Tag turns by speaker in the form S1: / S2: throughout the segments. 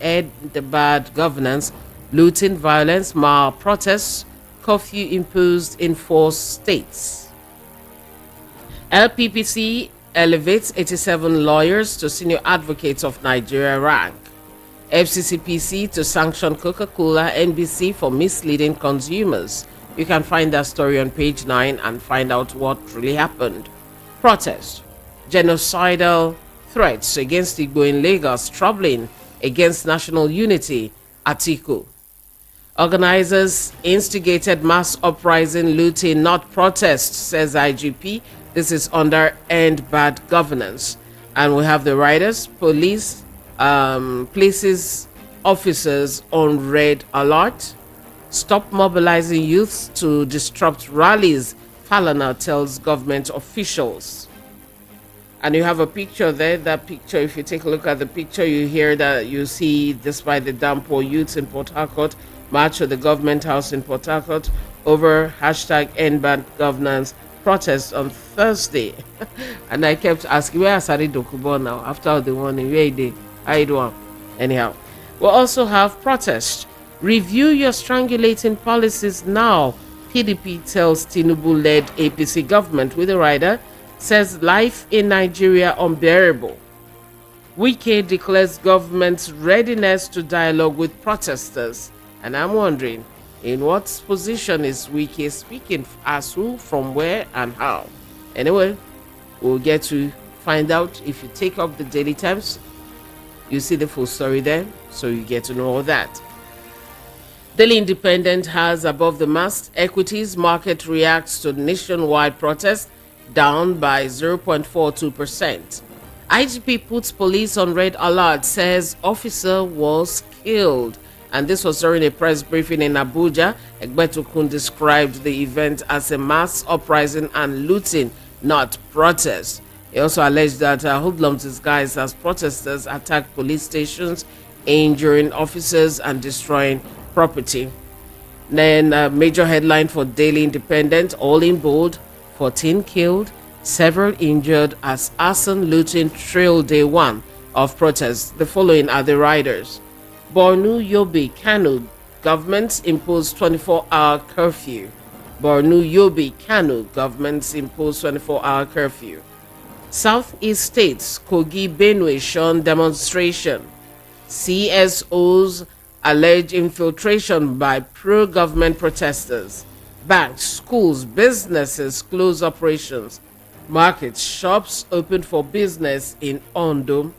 S1: end the bad governance, looting, violence, protests, curfew imposed in 4 states. LPPC elevates 87 lawyers to senior advocates of Nigeria rank. FCCPC to sanction Coca-Cola NBC for misleading consumers. You can find that story on page 9 and find out what really happened. Protest. Genocidal threats against Igbo in Lagos troubling against national unity. Atiku. Organizers instigated mass uprising, looting, not protest, says IGP. This is under end bad governance. And we have the riders, police, places officers on red alert. Stop mobilizing youths to disrupt rallies, Falana tells government officials. And you have a picture there. That picture, if you take a look at the picture, you hear that you see, despite the downpour, youths in Port Harcourt march to the government house in Port Harcourt over hashtag end bad governance protest on Thursday. And I kept asking, where is Sari Dokubo now? After the warning, where they? I do. Anyhow, we'll also have protest. Review your strangulating policies now. PDP tells Tinubu-led APC government with a rider. Says life in Nigeria unbearable. Wike declares government's readiness to dialogue with protesters. And I'm wondering, in what position is Wike speaking as who, from where, and how? Anyway, we'll get to find out. If you take up the Daily Times, you see the full story there, so you get to know all that. Daily Independent has above the mast, equities market reacts to nationwide protest, down by 0.42%. IGP puts police on red alert, says officer was killed. And this was during a press briefing in Abuja. Egbetukun described the event as a mass uprising and looting, not protest. He also alleged that hoodlums disguised as protesters attacked police stations, injuring officers and destroying property. Then a major headline for Daily Independent, all in bold, 14 killed, several injured as arson looting trail day 1 of protests. The following are the riders. Borno, Yobe, Kano, governments impose 24-hour curfew. Borno, Yobe, Kano, governments impose 24-hour curfew. Southeast states, Kogi, Benue, shun demonstration. CSOs allege infiltration by pro-government protesters. Banks, schools, businesses close operations. Markets, shops open for business in Ondo.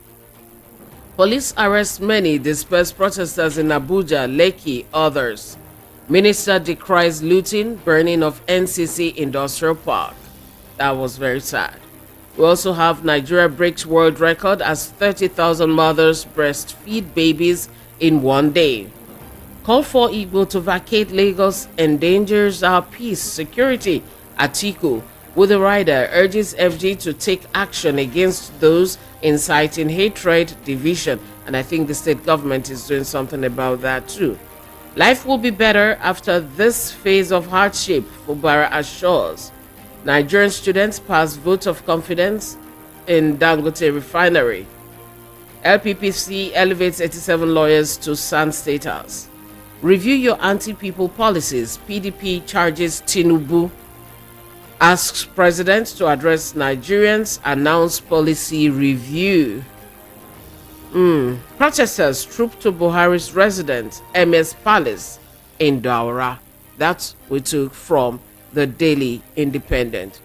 S1: Police arrest many dispersed protesters in Abuja, Lekki, others. Minister decries looting, burning of NCC Industrial Park. That was very sad. We also have Nigeria breaks world record as 30,000 mothers breastfeed babies in one day. Call for Igbo to vacate Lagos endangers our peace, security. Atiku, with a rider, urges FG to take action against those inciting hatred, division. And I think the state government is doing something about that too. Life will be better after this phase of hardship, Fubara assures. Nigerian students pass vote of confidence in Dangote refinery. LPPC elevates 87 lawyers to SAN status. Review your anti-people policies. PDP charges Tinubu. Asks president to address Nigerians. Announce policy review. Protesters troop to Buhari's residence, MS Palace in Daura. That we took from the Daily Independent.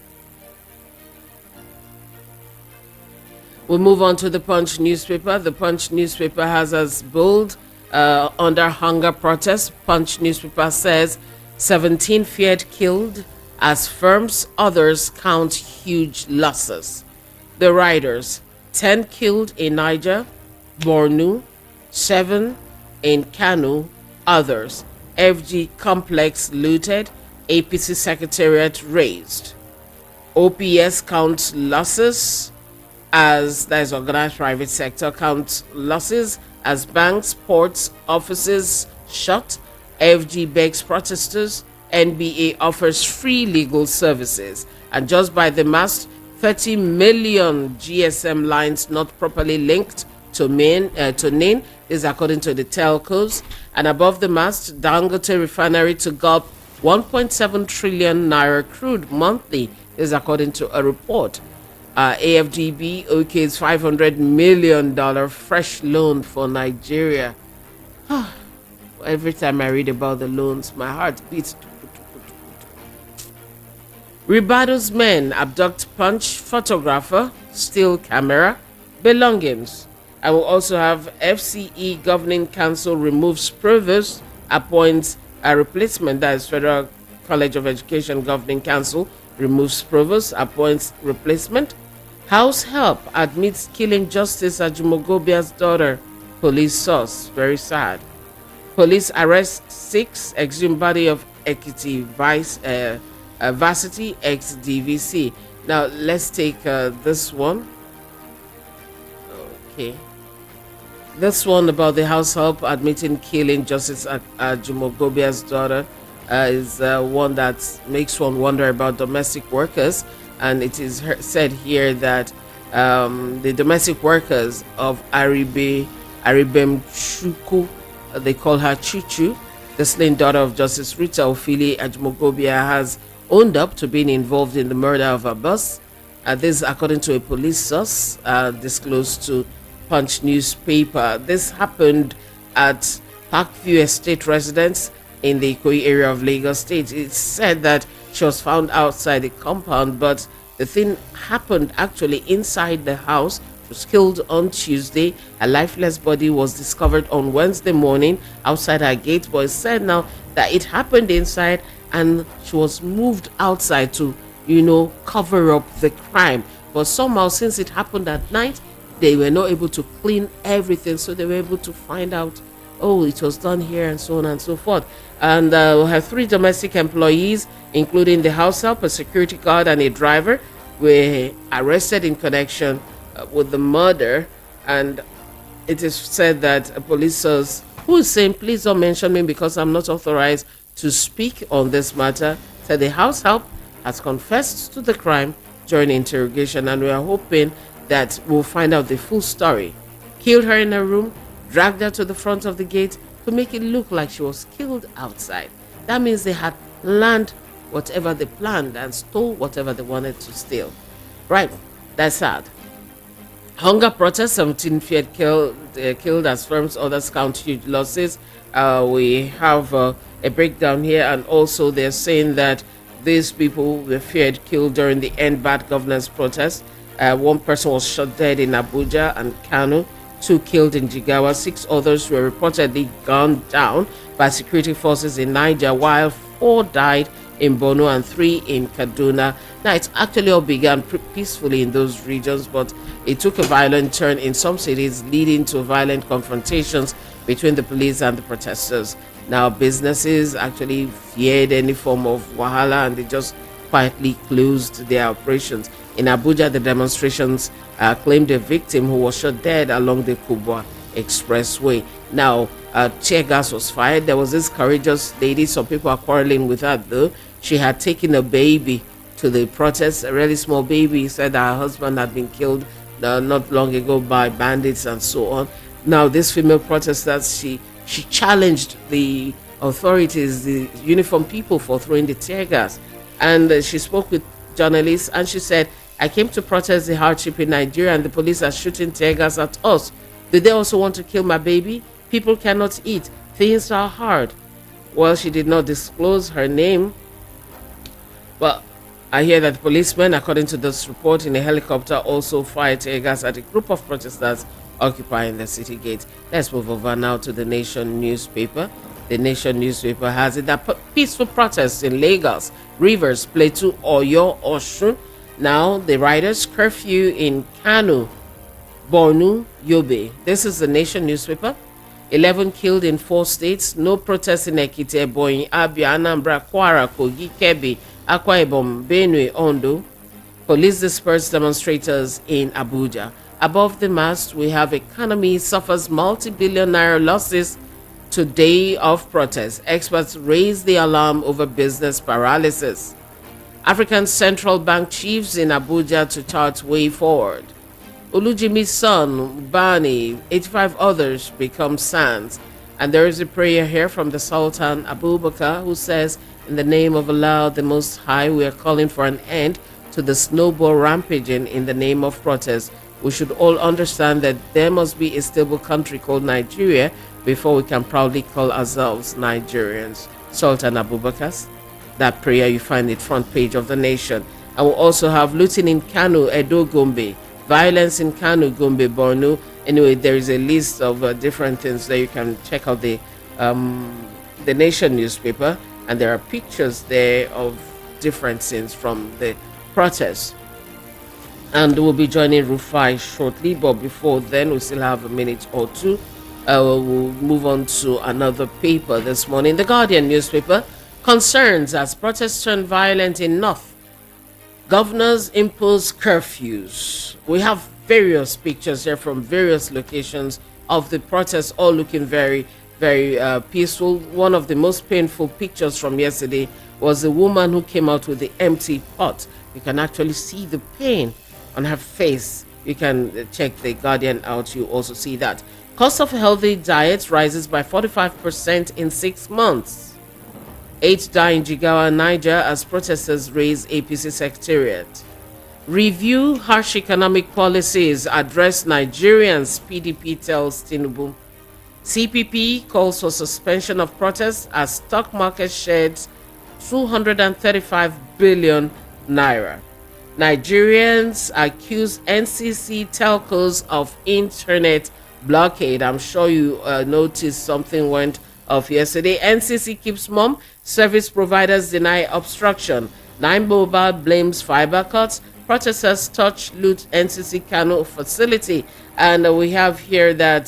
S1: We'll move on to the Punch newspaper. The Punch newspaper has as bold under hunger protest. Punch newspaper says 17 feared killed as firms, others count huge losses. The riders, 10 killed in Niger, Borno, 7 in Kano, others. FG complex looted, APC secretariat raised. OPS counts losses as, that is organized private sector, counts losses as banks, ports, offices shut. FG begs protesters. NBA offers free legal services. And just by the mass, 30 million GSM lines not properly linked to NIN This is according to the telcos. And above the mast, Dangote refinery to gulp 1.7 trillion naira crude monthly. This is according to a report. AFDB okays $500 million fresh loan for Nigeria. Every time I read about the loans, my heart beats. Ribado's men abduct punch photographer, steal camera, belongings. I will also have FCE Governing Council removes provost, appoints a replacement. That is Federal College of Education Governing Council removes provost, appoints replacement. House help admits killing Justice Ajumogobia's daughter. Police source. Very sad. Police arrest 6 exhumed body of Ekiti Varsity ex-DVC. Now let's take this one. Okay. This one about the house help admitting killing Justice Ajumogobia's daughter is one that makes one wonder about domestic workers. And it is said here that the domestic workers of Aribem Chuku, they call her Chuchu, the slain daughter of Justice Rita Ofili Ajmogobia, has owned up to being involved in the murder of her boss. This, according to a police source, disclosed to Punch newspaper. This happened at Parkview Estate residence in the Ikoyi area of Lagos State. It's said that she was found outside the compound, but the thing happened actually inside the house. She was killed on Tuesday. A lifeless body was discovered on Wednesday morning outside her gate, but it's said now that it happened inside and she was moved outside to, cover up the crime. But somehow, since it happened at night, they were not able to clean everything, so they were able to find out, oh, it was done here and so on and so forth. And we have 3 domestic employees, including the house help, a security guard, and a driver, were arrested in connection with the murder. And it is said that a police source who is saying, please don't mention me because I'm not authorized to speak on this matter, said the house help has confessed to the crime during interrogation, and we are hoping that we'll find out the full story. Killed her in her room, dragged her to the front of the gate to make it look like she was killed outside. That means they had planned whatever they planned and stole whatever they wanted to steal. Right, that's sad. Hunger protest, 17 feared killed as firms, others count huge losses. We have a breakdown here, and also they're saying that these people were feared killed during the End Bad Governance protest. 1 person was shot dead in Abuja and Kano, 2 killed in Jigawa, 6 others were reportedly gunned down by security forces in Niger, while 4 died in Borno and 3 in Kaduna. Now, it actually all began peacefully in those regions, but it took a violent turn in some cities, leading to violent confrontations between the police and the protesters. Now, businesses actually feared any form of wahala, and they just quietly closed their operations. In Abuja, the demonstrations claimed a victim who was shot dead along the Kubwa Expressway. Now, tear gas was fired. There was this courageous lady. Some people are quarreling with her, though. She had taken a baby to the protest, a really small baby. Said that her husband had been killed not long ago by bandits and so on. Now, this female protester, she challenged the authorities, the uniformed people, for throwing the tear gas. And she spoke with journalists, and she said, I came to protest the hardship in Nigeria, and the police are shooting tear gas at us. Do they also want to kill my baby? People cannot eat. Things are hard. Well, she did not disclose her name. Well, I hear that policemen, according to this report, in a helicopter also fired tear gas at a group of protesters occupying the city gate. Let's move over now to the Nation newspaper. The Nation newspaper has it that peaceful protests in Lagos, Rivers, Plateau, Oyo, Osun. Now, the riders' curfew in Kano, Borno, Yobe. This is the Nation newspaper. 11 killed in 4 states. No protests in Ekiti, Ebonyi, Abia, Anambra, Kwara, Kogi, Kebbi, Akwa Ibom, Benue, Ondo. Police dispersed demonstrators in Abuja. Above the mast, we have economy suffers multi-billion naira losses today of protest. Experts raise the alarm over business paralysis. African Central Bank chiefs in Abuja to chart way forward. Olujimi's son, Bani, 85 others become sands. And there is a prayer here from the Sultan Abu Bakr who says, in the name of Allah the Most High, we are calling for an end to the snowball rampaging in the name of protest. We should all understand that there must be a stable country called Nigeria before we can proudly call ourselves Nigerians. Sultan Abu Bakr. That prayer you find it front page of the Nation. And we'll also have looting in Kano, Edo, Gombe, violence in Kano, Gombe, Borno. Anyway, there is a list of different things that you can check out the Nation newspaper, and there are pictures there of different scenes from the protests. And we'll be joining Rufai shortly, but before then, we still have a minute or two. We'll move on to another paper this morning. The Guardian newspaper concerns as protests turn violent in North. Governors impose curfews. We have various pictures here from various locations of the protests, all looking very, very peaceful. One of the most painful pictures from yesterday was a woman who came out with the empty pot. You can actually see the pain on her face. You can check the Guardian out. You also see that. Cost of healthy diet rises by 45% in 6 months. 8 die in Jigawa, Niger as protesters raise APC secretariat. Review harsh economic policies, address Nigerians, PDP tells Tinubu. CPP calls for suspension of protests as stock market sheds 235 billion naira. Nigerians accuse NCC telcos of internet blockade. I'm sure you noticed something went off yesterday. NCC keeps mum. Service providers deny obstruction. 9Mobile blames fiber cuts. Protesters touch loot NCC Kano facility. And we have here that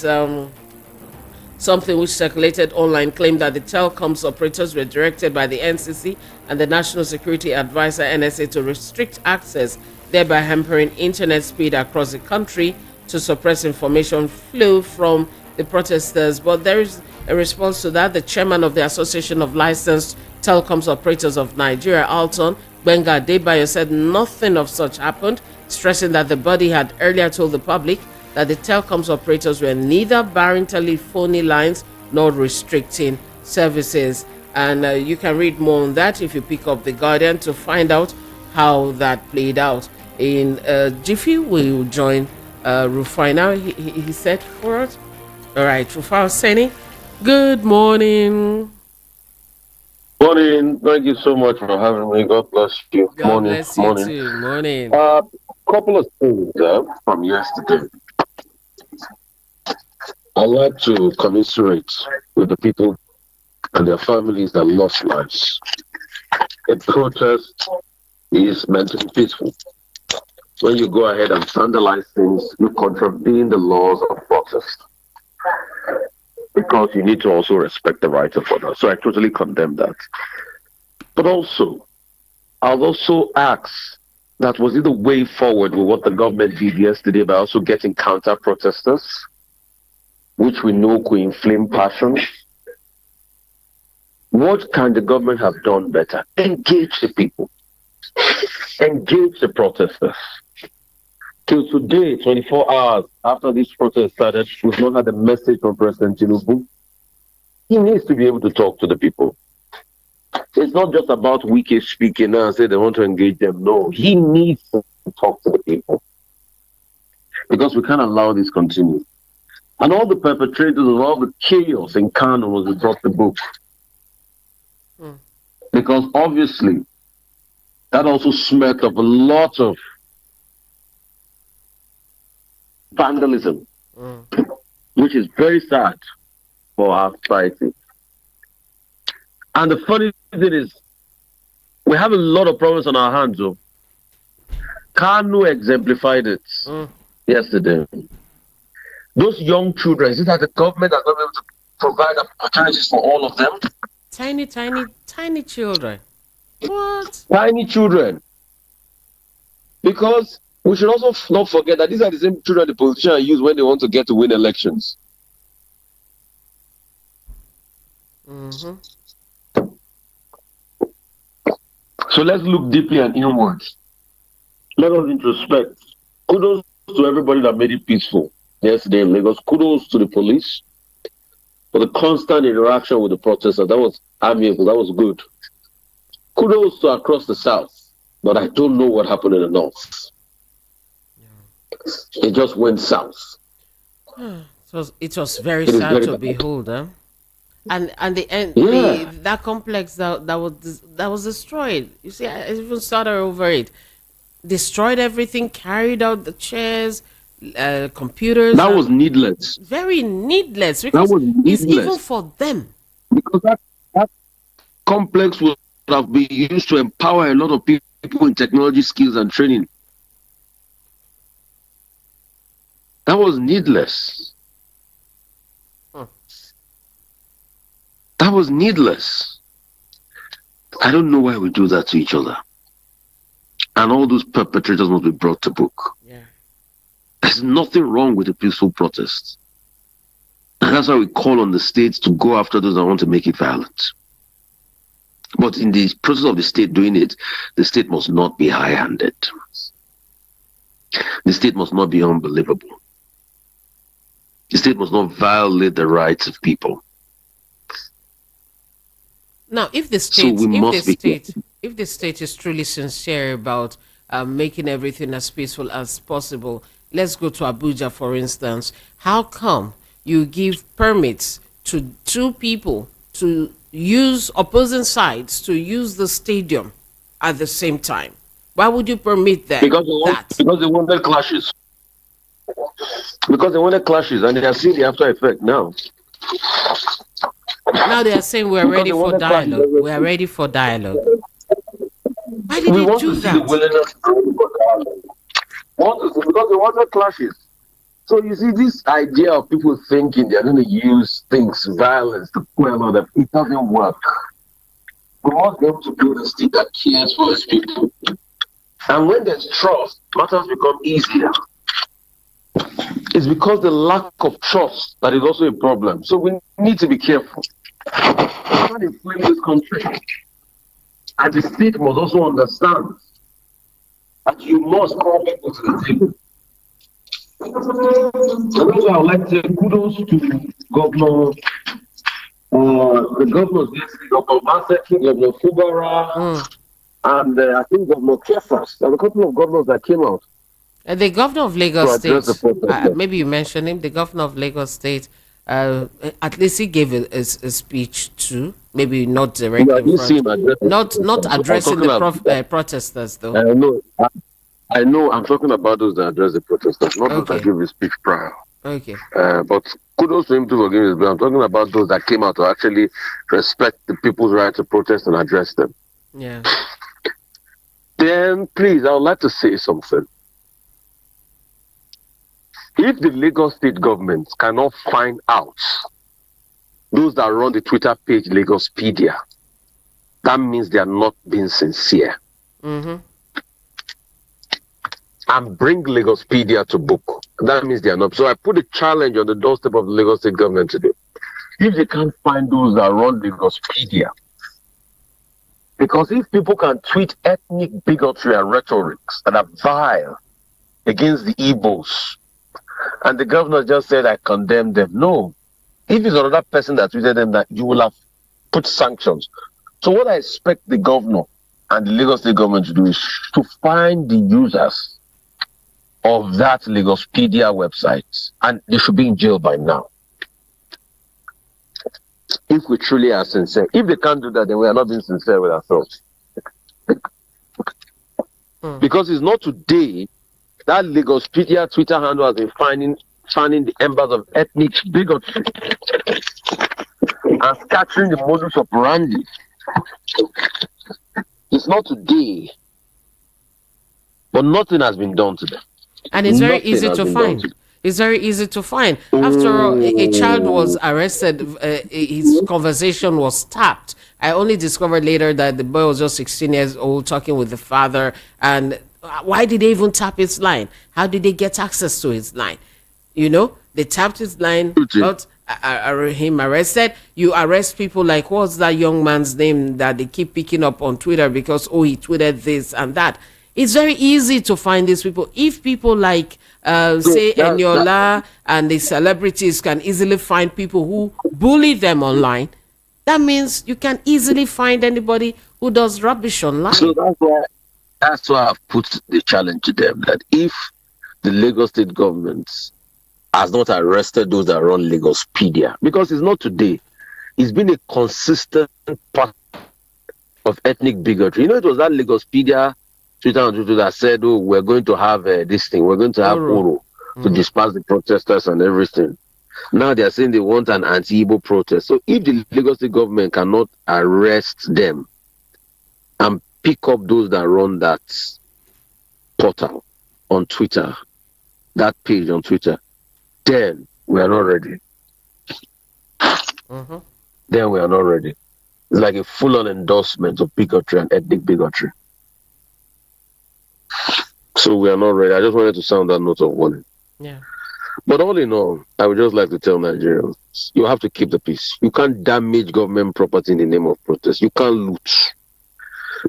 S1: something which circulated online claimed that the telecoms operators were directed by the NCC and the National Security Advisor NSA to restrict access, thereby hampering internet speed across the country to suppress information flow from the protesters. But there is a response to that. The chairman of the Association of Licensed Telecoms Operators of Nigeria, Alton Benga Debayo, said nothing of such happened, stressing that the body had earlier told the public that the telecoms operators were neither barring telephony lines nor restricting services. And you can read more on that if you pick up The Guardian to find out how that played out. In Jiffy, we will join Rufai now. He said for us. All right, Rufai Seni, good morning.
S2: Morning. Thank you so much for having me. God bless you.
S1: God
S2: Morning.
S1: bless you
S2: Morning.
S1: too. Morning.
S2: Couple of things from yesterday. I like to commiserate with the people and their families that lost lives. A protest is meant to be peaceful. When you go ahead and vandalize things, you contravene the laws of protest because you need to also respect the rights of others. So I totally condemn that. But also, I'll also ask that was it the way forward with what the government did yesterday by also getting counter protesters, which we know could inflame passions? What can the government have done better? Engage the people, engage the protesters. Till today, 24 hours after this protest started, we've not had a message from President Tinubu. He needs to be able to talk to the people. It's not just about Wiki speaking now and say they want to engage them. No, he needs to talk to the people because we can't allow this continue. And all the perpetrators of all the chaos in Kano was brought the book. Because obviously that also smelt of a lot of vandalism, which is very sad for our society. And the funny thing is, we have a lot of problems on our hands. Kanu exemplified it yesterday. Those young children, is it that the government are not able to provide opportunities for all of them?
S1: Tiny, tiny, tiny children. What?
S2: Tiny children. Because we should also not forget that these are the same children the politicians use when they want to get to win elections. So let's look deeply and inwards. Let us introspect. Kudos to everybody that made it peaceful yesterday in Lagos. Kudos to the police for the constant interaction with the protesters. That was amiable. That was good. Kudos to across the south, but I don't know what happened in the north. It just went south.
S1: It was very
S2: It is
S1: sad
S2: very
S1: to
S2: bad.
S1: behold, huh? And the end, the
S2: Yeah,
S1: that complex that was destroyed. You see, I even started over it. Destroyed everything, carried out the chairs, computers,
S2: that was
S1: and
S2: needless.
S1: very needless
S2: That
S1: because
S2: was
S1: it's even
S2: needless
S1: for them.
S2: because that complex would have been used to empower a lot of people in technology skills and training. That was needless.
S1: Hmm.
S2: That was needless. I don't know why we do that to each other. And all those perpetrators must be brought to book.
S1: Yeah.
S2: There's nothing wrong with a peaceful protest. And that's why we call on the states to go after those that want to make it violent. But in the process of the state doing it, the state must not be high-handed. The state must not be unbelievable. The state must not violate the rights of people.
S1: Now,
S2: So we must be careful.
S1: if the state is truly sincere about making everything as peaceful as possible, let's go to Abuja, for instance. How come you give permits to two people to use opposing sides to use the stadium at the same time? Why would you permit that?
S2: Because they wanted clashes. Because they wanted clashes, and they are seeing the after effect now.
S1: Now they are saying we're
S2: Because
S1: ready
S2: they
S1: for
S2: wanted clashes.
S1: dialogue. We are ready for dialogue. Why did
S2: We
S1: they
S2: want
S1: do
S2: to see the
S1: that?
S2: willingness because they wanted clashes. So you see, this idea of people thinking they're going to use things, violence, to quell other, it doesn't work. We want them to build a state that cares for its people. And when there's trust, matters become easier. It's because the lack of trust that is also a problem. So we need to be careful. We can't inflame this country. And the state must also understand that you must call people to the table. And also, I would like to say kudos to Governor, the governors yesterday, Dr. Maseki, Governor Fubara,
S1: Mm.
S2: and I think Governor Kefas. There were a couple of governors that came out
S1: The governor of
S2: to
S1: Lagos
S2: address the
S1: State,
S2: protest.
S1: maybe you mentioned him, the governor of Lagos State, at least he gave a speech too, maybe not
S2: Yeah,
S1: directly in
S2: you see
S1: front,
S2: him address the
S1: not
S2: protest. I'm
S1: addressing
S2: talking
S1: the
S2: about,
S1: protesters though.
S2: I know, I'm talking about those that address the protesters, not those that
S1: Okay,
S2: give the speech prior.
S1: okay,
S2: But kudos to him to forgive his, but I'm talking about those that came out to actually respect the people's right to protest and address them.
S1: yeah.
S2: Then, please, I would like to say something. If the Lagos state government cannot find out those that run the Twitter page Lagospedia, that means they are not being sincere.
S1: Mm-hmm.
S2: And bring Lagospedia to book. That means they are not. So I put a challenge on the doorstep of the Lagos state government today. If they can't find those that run Lagospedia, because if people can tweet ethnic bigotry and rhetorics that are vile against the Igbos, and the governor just said, I condemn them. No. If it's another person that tweeted them, that you will have put sanctions. So what I expect the governor and the Lagos state government to do is to find the users of that Lagospedia website, and they should be in jail by now. If we truly are sincere. If they can't do that, then we are not being sincere with ourselves. Because it's not today that Lagospedia Twitter handle has been finding the embers of ethnic bigotry and scattering the modus operandi. It's not today, but nothing has been done to them.
S1: And it's very
S2: Nothing
S1: easy
S2: has
S1: to
S2: been done
S1: find.
S2: to them.
S1: It's very easy to find. After all, a child was arrested. His conversation was tapped. I only discovered later that the boy was just 16 years old talking with the father. And why did they even tap his line? How did they get access to his line? You know, they tapped his line, got him arrested. You arrest people like, what's that young man's name that they keep picking up on Twitter because, oh, he tweeted this and that. It's very easy to find these people. If people like,
S2: So
S1: say,
S2: that
S1: Eniola and the celebrities can easily find people who bully them online, that means you can easily find anybody who does rubbish
S2: so
S1: online.
S2: that's why I've put the challenge to them that if the Lagos state government has not arrested those that run Lagospedia, because it's not today, it's been a consistent part of ethnic bigotry. You know, it was that Lagospedia Twitter and Twitter that said, "Oh, we're going to have this thing. We're going to have
S1: Oro.
S2: Oro to
S1: Mhm.
S2: disperse the protesters and everything." Now they are saying they want an anti-Igbo protest. So if the Lagos state government cannot arrest them and pick up those that run that portal on Twitter, that page on Twitter, then we are not ready.
S1: Mhm.
S2: Then we are not ready. It's like a full-on endorsement of bigotry and ethnic bigotry. So we are not ready. I just wanted to sound that note of warning.
S1: Yeah.
S2: But all in all, I would just like to tell Nigerians, you have to keep the peace. You can't damage government property in the name of protest. You can't loot.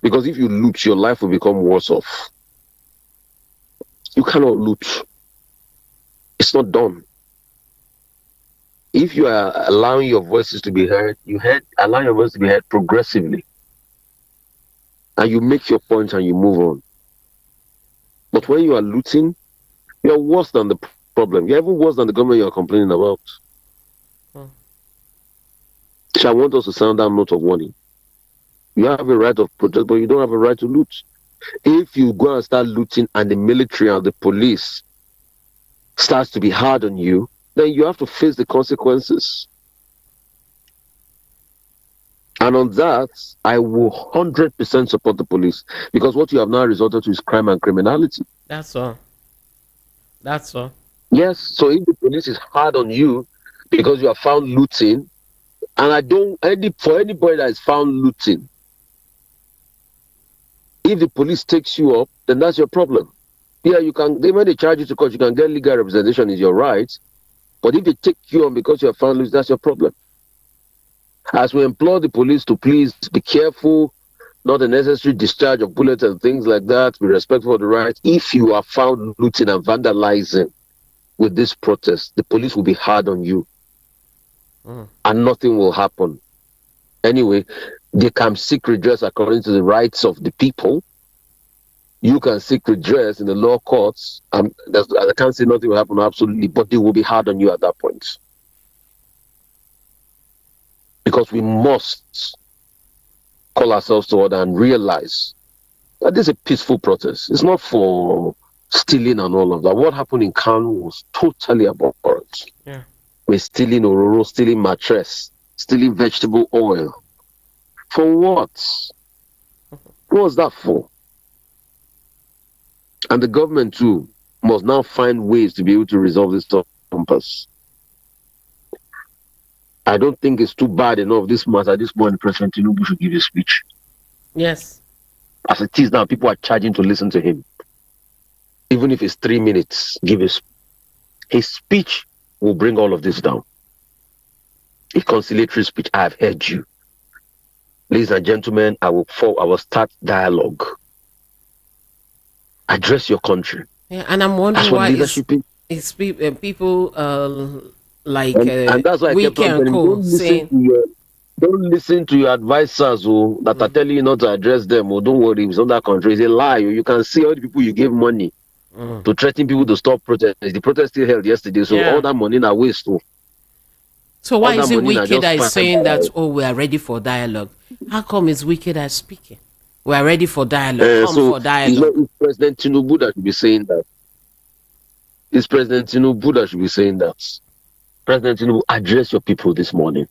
S2: Because if you loot, your life will become worse off. You cannot loot. It's not done. If you are allowing your voices to be heard, allow your voice to be heard progressively. And you make your point and you move on. But when you are looting, you're worse than the problem. You're even worse than the government you're complaining about.
S1: Mm.
S2: So I want us to sound that note of warning. You have a right of protest, but you don't have a right to loot. If you go and start looting and the military and the police starts to be hard on you, then you have to face the consequences. And on that, I will 100% support the police, because what you have now resorted to is crime and criminality.
S1: That's all. That's all.
S2: Yes, so if the police is hard on you because you are found looting, and I don't, for anybody that is found looting, if the police takes you up, then that's your problem. Yeah, when they charge you to court, you can get legal representation, is your right. But if they take you on because you are found looting, that's your problem. As we implore the police to please be careful, not a necessary discharge of bullets and things like that, be respectful of the rights. If you are found looting and vandalizing with this protest, the police will be hard on you.
S1: Mm.
S2: And nothing will happen. Anyway, they can seek redress according to the rights of the people. You can seek redress in the law courts. I can't say nothing will happen, absolutely, but they will be hard on you at that point. Because we must call ourselves to order and realize that this is a peaceful protest. It's not for stealing and all of that. What happened in Kano was totally abhorrent.
S1: Yeah.
S2: We're stealing Ororo, stealing mattress, stealing vegetable oil. For what? What was that for? And the government too must now find ways to be able to resolve this compass. I don't think it's too bad enough this matter. At this point, President Tinubu should give a speech.
S1: Yes.
S2: As it is now, people are charging to listen to him. Even if it's 3 minutes, his speech will bring all of this down. A conciliatory speech. I have heard you. Ladies and gentlemen, I will start dialogue. Address your country.
S1: Yeah, and I'm wondering why it's people like
S2: and that's why I kept
S1: Wiki
S2: on
S1: and
S2: telling
S1: Co saying,
S2: don't listen to your advisors that are telling you not to address them. Don't worry, it's not that country. It's a lie. You can see all the people you gave money to threaten people to stop protests. The protest still held yesterday, so all that money now waste.
S1: So why is it Wiki that is saying that, oh, we are ready for dialogue? How come it's Wiki that is speaking? We are ready for dialogue. Come for dialogue.
S2: It's President Tinubu that should be saying that. It's President Tinubu that should be saying that. President Tinubu, address your people this morning.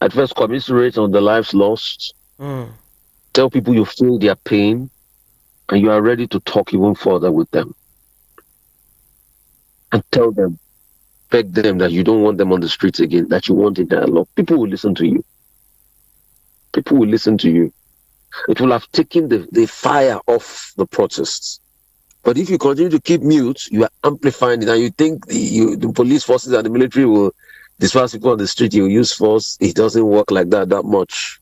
S2: At first, commiserate on the lives lost. Tell people you feel their pain and you are ready to talk even further with them. And tell them, beg them that you don't want them on the streets again, that you want a dialogue. People will listen to you. People will listen to you. It will have taken the fire off the protests. But if you continue to keep mute, you are amplifying it, and you think the police forces and the military will disperse people on the street, you use force. It doesn't work like that much.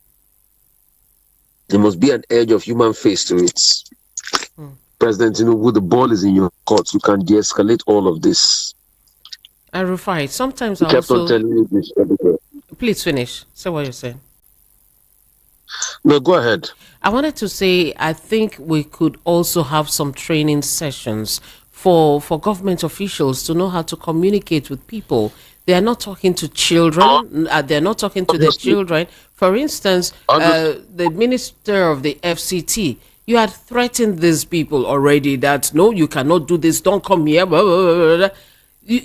S2: There must be an edge of human face to it. President Tinubu, the ball is in your court. You can de-escalate all of this.
S1: And Rufai, sometimes
S2: He
S1: I
S2: kept on
S1: also...
S2: telling you this everywhere.
S1: Please finish. Say what you're saying.
S2: No, go ahead.
S1: I wanted to say I think we could also have some training sessions for government officials to know how to communicate with people. They are not talking to children. They're not talking to their children. For instance, the minister of the FCT, you had threatened these people already that, no, you cannot do this. Don't come here. Blah, blah, blah, blah.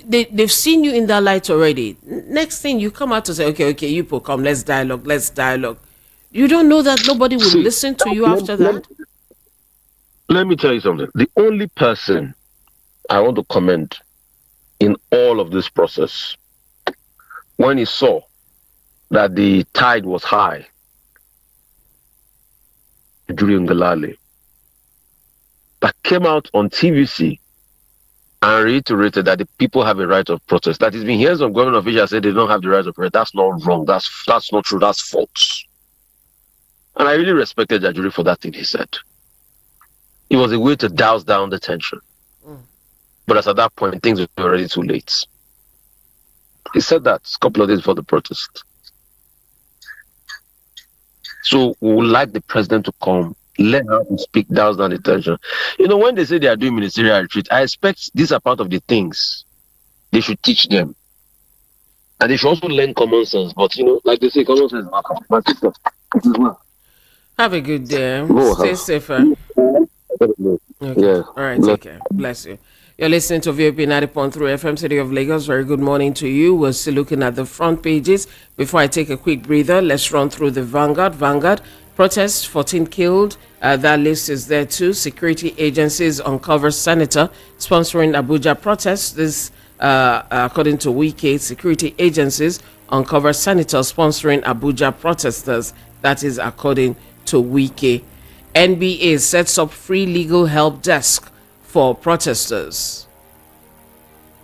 S1: They've seen you in that light already. Next thing you come out to say, okay, you people come, let's dialogue. You don't know that nobody will listen to you after that?
S2: Let me tell you something. The only person I want to commend in all of this process, when he saw that the tide was high during Galale, that came out on TVC and reiterated that the people have a right of protest. That has been hearing some government officials say they don't have the right of protest. That's not wrong. That's not true. That's false. And I really respected Ajuri for that thing he said. It was a way to douse down the tension. But as at that point, things were already too late. He said that a couple of days before the protest. So we would like the president to come, learn how to speak, douse down the tension. When they say they are doing ministerial retreat, I expect these are part of the things they should teach them. And they should also learn common sense. But, like they say, common sense is not.
S1: Have a good day. Stay safer.
S2: Okay.
S1: Yeah. All right, take care. Bless you. You're listening to VOP 90.3 FM, City of Lagos. Very good morning to you. We're still looking at the front pages. Before I take a quick breather, let's run through the Vanguard. Protests, 14 killed. That list is there too. Security agencies uncover senator sponsoring Abuja protests. This, according to Wike, security agencies uncover senator sponsoring Abuja protesters. That is according to Wike. NBA sets up free legal help desk for protesters.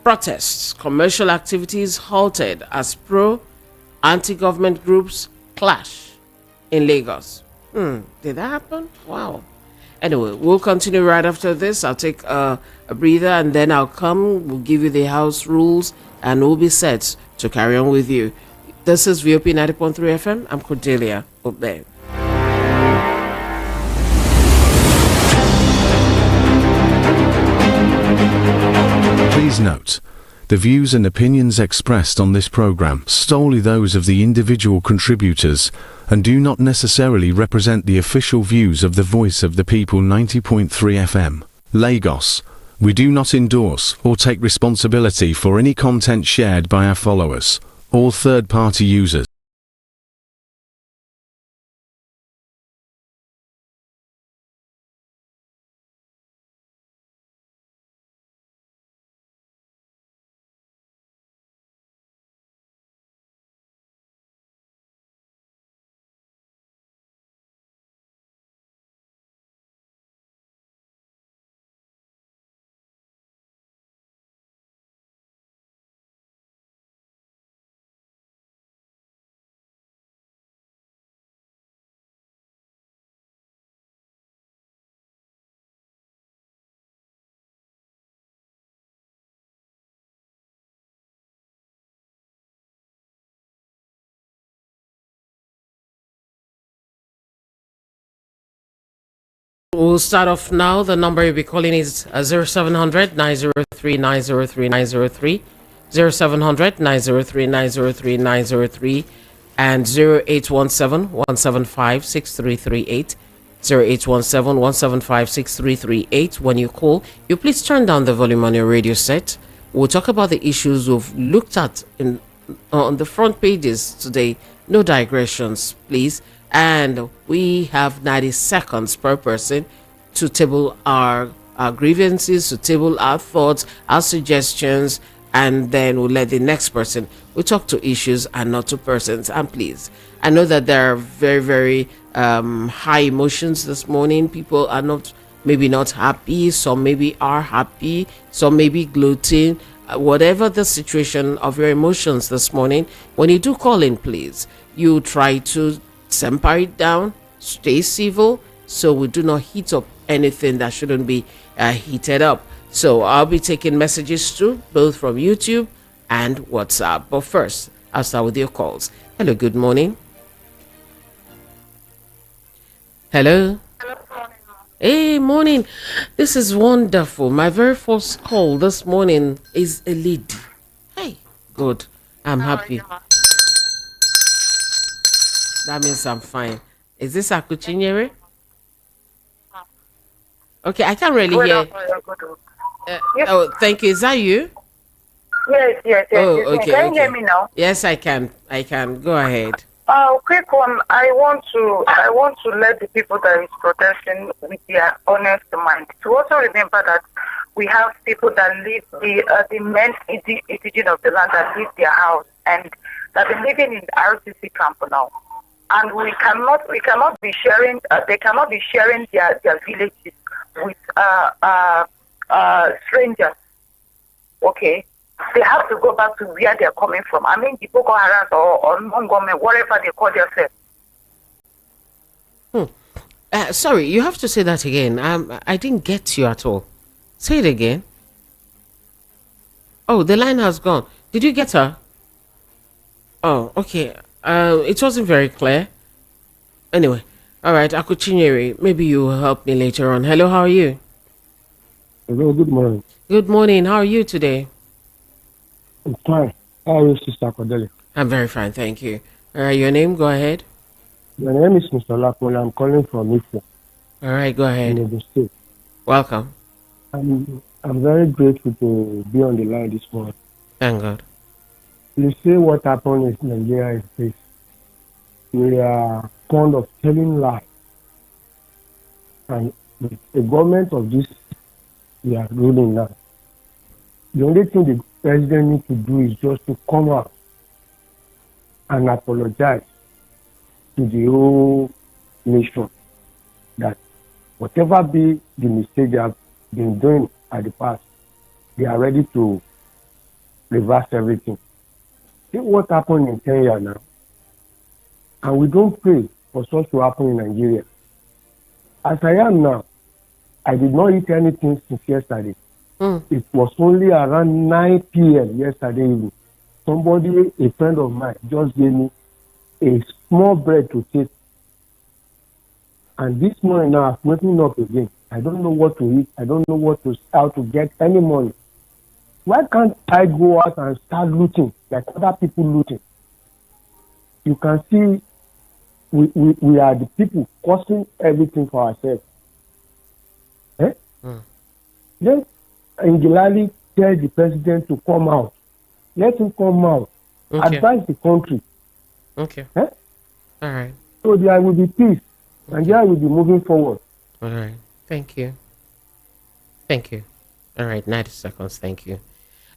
S1: Protests, commercial activities halted as pro-anti-government groups clash in Lagos. Did that happen? Wow. Anyway, we'll continue right after this. I'll take a breather and then I'll come. We'll give you the house rules and we'll be set to carry on with you. This is VOP 90.3 FM. I'm Cordelia Obey.
S3: Please note, the views and opinions expressed on this program solely those of the individual contributors and do not necessarily represent the official views of the Voice of the People 90.3 FM, Lagos. We do not endorse or take responsibility for any content shared by our followers or third-party users.
S1: We'll start off now. The number you'll be calling is 0700 903 903 903, 0700 903 903 903, and 0817 175 6338. 0817 175 6338. When you call, you please turn down the volume on your radio set. We'll talk about the issues we've looked at on the front pages today. No digressions, please. And we have 90 seconds per person to table our grievances, to table our thoughts, our suggestions, and then we'll let the next person. We talk to issues and not to persons. And please, I know that there are very, very high emotions this morning. People are maybe not happy. Some maybe are happy. Some maybe gloating. Whatever the situation of your emotions this morning, when you do call in, please, you try to temper it down stay civil, so we do not heat up anything that shouldn't be heated up. So I'll be taking messages too, both from YouTube and WhatsApp. But first, I'll start with your calls. Hello, good morning. Hello. Hey, morning. This is wonderful. My very first call this morning is a lady. Hey, good. I'm happy. That means I'm fine. Is this Akuchinyere? Okay, I can't really hear. Oh, thank you. Is that you?
S4: Yes.
S1: Oh, okay.
S4: Can you hear me now?
S1: Yes, I can. Go ahead.
S4: Quick one. I want to let the people that is protesting with their honest mind to also remember that we have people that live the men indigenous of the land that leave their house and that are living in the RCC camp now, and we cannot be sharing. They cannot be sharing their villages with strangers. Okay. They have to go back to where they're coming from. I mean, the Boko Haram or Mongome, whatever they call themselves.
S1: Sorry, you have to say that again. I didn't get you at all. Say it again. Oh, the line has gone. Did you get her? Oh, okay. It wasn't very clear. Anyway, all right, Akuchinyere, maybe you will help me later on. Hello, how are you?
S5: Hello, good morning.
S1: Good morning. How are you today?
S5: I'm fine. How are you, Sister Cordelia?
S1: I'm very fine, thank you. All right, your name, go ahead.
S5: My name is Mr. Lapola. I'm calling from Ifo.
S1: All right, go ahead.
S5: In Igbo State.
S1: Welcome.
S5: I'm very grateful to be on the line this morning.
S1: Thank God.
S5: You see what happened in Nigeria is this. We are fond of telling lies. And with the government of this we are ruling now. The only thing the president needs to do is just to come out and apologize to the whole nation that whatever be the mistake they have been doing at the past, they are ready to reverse everything. See what happened in Kenya now. And we don't pray for such to happen in Nigeria. As I am now, I did not eat anything since yesterday. It was only around 9 p.m. yesterday evening. Somebody, a friend of mine, just gave me a small bread to take. And this morning now, I'm waking up again. I don't know what to eat. I don't know how to get any money. Why can't I go out and start looting like other people looting? You can see we are the people causing everything for ourselves. Let Angilali tell the president to come out. Let him come out.
S1: Okay.
S5: Advise the country.
S1: Okay.
S5: All
S1: right.
S5: So there will be peace. Nigeria will be moving forward.
S1: All right. Thank you. All right, 90 seconds. Thank you.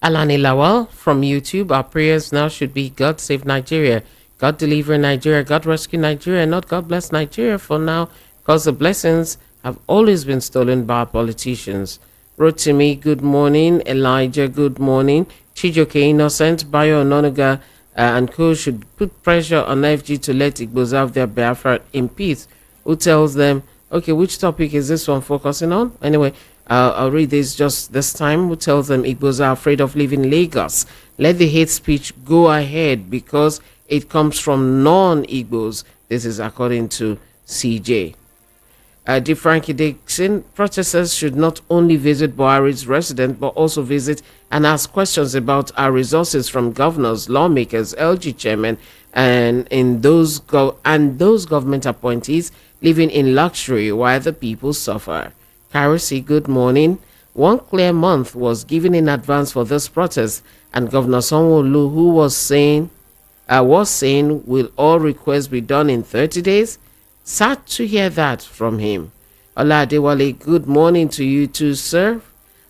S1: Alani Lawal from YouTube. Our prayers now should be God save Nigeria. God deliver Nigeria. God rescue Nigeria. Not God bless Nigeria for now, because the blessings have always been stolen by our politicians. Rotimi, good morning. Elijah, good morning. Chijoke Innocent, Bayo Ononuga, and co should put pressure on FG to let Igbos have their Biafra in peace. Who tells them, okay, which topic is this one focusing on? Anyway, I'll read this just this time. Who tells them Igbos are afraid of leaving Lagos? Let the hate speech go ahead because it comes from non-Igbos. This is according to CJ. Frankie Dixon, protesters should not only visit Buhari's residence but also visit and ask questions about our resources from governors, lawmakers, LG chairmen, and those government appointees living in luxury while the people suffer. Karisi, good morning. 1 clear month was given in advance for this protest, and Governor Sanwo-Olu, who was saying, will all requests be done in 30 days? Sad to hear that from him. Ola Adewale, good morning to you too, sir.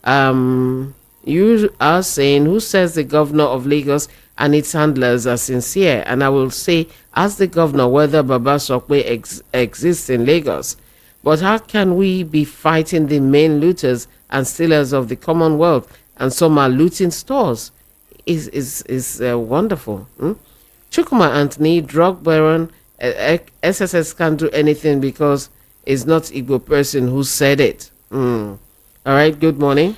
S1: You are saying, who says the governor of Lagos and its handlers are sincere? And I will say, ask the governor whether Baba Sokwe exists in Lagos. But how can we be fighting the main looters and stealers of the Commonwealth, and some are looting stores? Is wonderful. Chukuma Anthony, drug baron, SSS can't do anything because it's not Igbo person who said it. All right, good morning.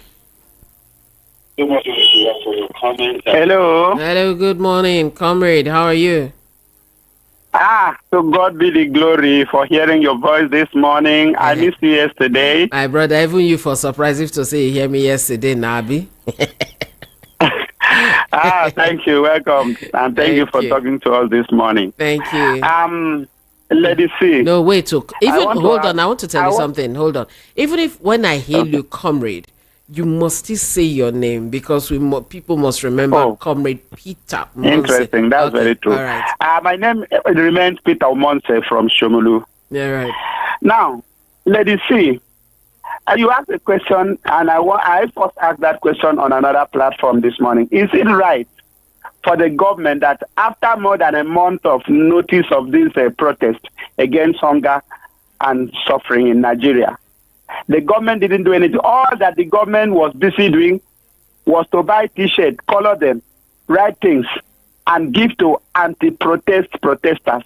S6: Hello.
S1: Hello, good morning, comrade. How are you?
S6: To God be the glory for hearing your voice this morning. I missed you yesterday.
S1: My brother, even you for surprise if to say you hear me yesterday, Nabi.
S6: Thank you. Welcome. And thank you for talking to us this morning.
S1: Thank you.
S6: Let us see.
S1: No, wait. Even hold on. I want to tell you
S6: want-
S1: something. Hold on. Even if when I hail you, comrade, you must still say your name because people must remember Comrade Peter Monse.
S6: Interesting. That's very true.
S1: All right.
S6: My name remains Peter Monse from Shomolu.
S1: Yeah, right.
S6: Now, let us see. You asked a question, and I first asked that question on another platform this morning. Is it right for the government that after more than a month of notice of this protest against hunger and suffering in Nigeria, the government didn't do anything? All that the government was busy doing was to buy T-shirts, color them, write things, and give to anti-protest protesters.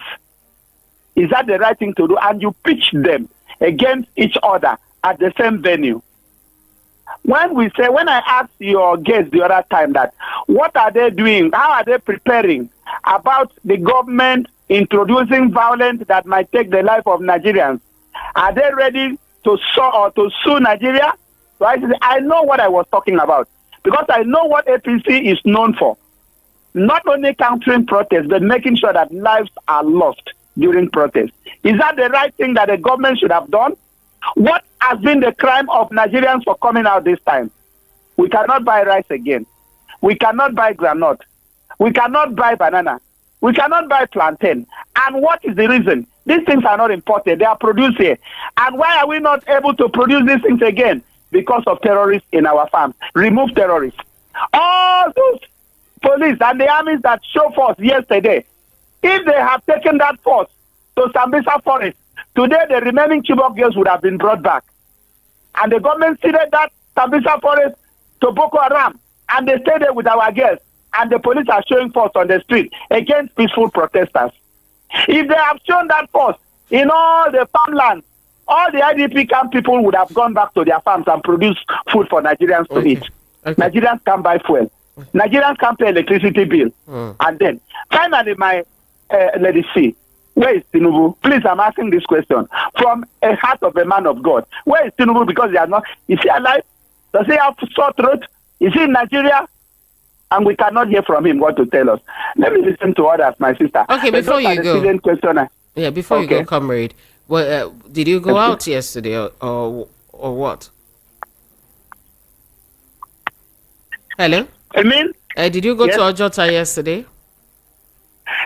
S6: Is that the right thing to do? And you pitch them against each other at the same venue. When I asked your guests the other time that, what are they doing? How are they preparing about the government introducing violence that might take the life of Nigerians? Are they ready to sue Nigeria? So I know what I was talking about because I know what APC is known for. Not only countering protests, but making sure that lives are lost during protests. Is that the right thing that the government should have done? What has been the crime of Nigerians for coming out this time? We cannot buy rice again. We cannot buy granite. We cannot buy banana. We cannot buy plantain. And what is the reason? These things are not imported. They are produced here. And why are we not able to produce these things again? Because of terrorists in our farms. Remove terrorists. All those police and the armies that show force yesterday, if they have taken that force to Sambisa Forest, today the remaining Chibok girls would have been brought back. And the government ceded that Sambisa Forest to Boko Haram, and they stayed there with our girls. And the police are showing force on the street against peaceful protesters. If they have shown that force in all the farmlands, all the IDP camp people would have gone back to their farms and produced food for Nigerians to eat. Nigerians can't buy fuel. Nigerians can't pay electricity bill. And then, finally, let us see. Where is Tinubu? Please, I'm asking this question from a heart of a man of God. Where is Tinubu? Because they are not. Is he alive? Does he have sore throat? Is he in Nigeria? And we cannot hear from him what to tell us. Let me listen to others, my sister.
S1: Okay, before you go. Before you go, comrade. Well, did you go out yesterday or what? Hello? Did you go to Ojota yesterday?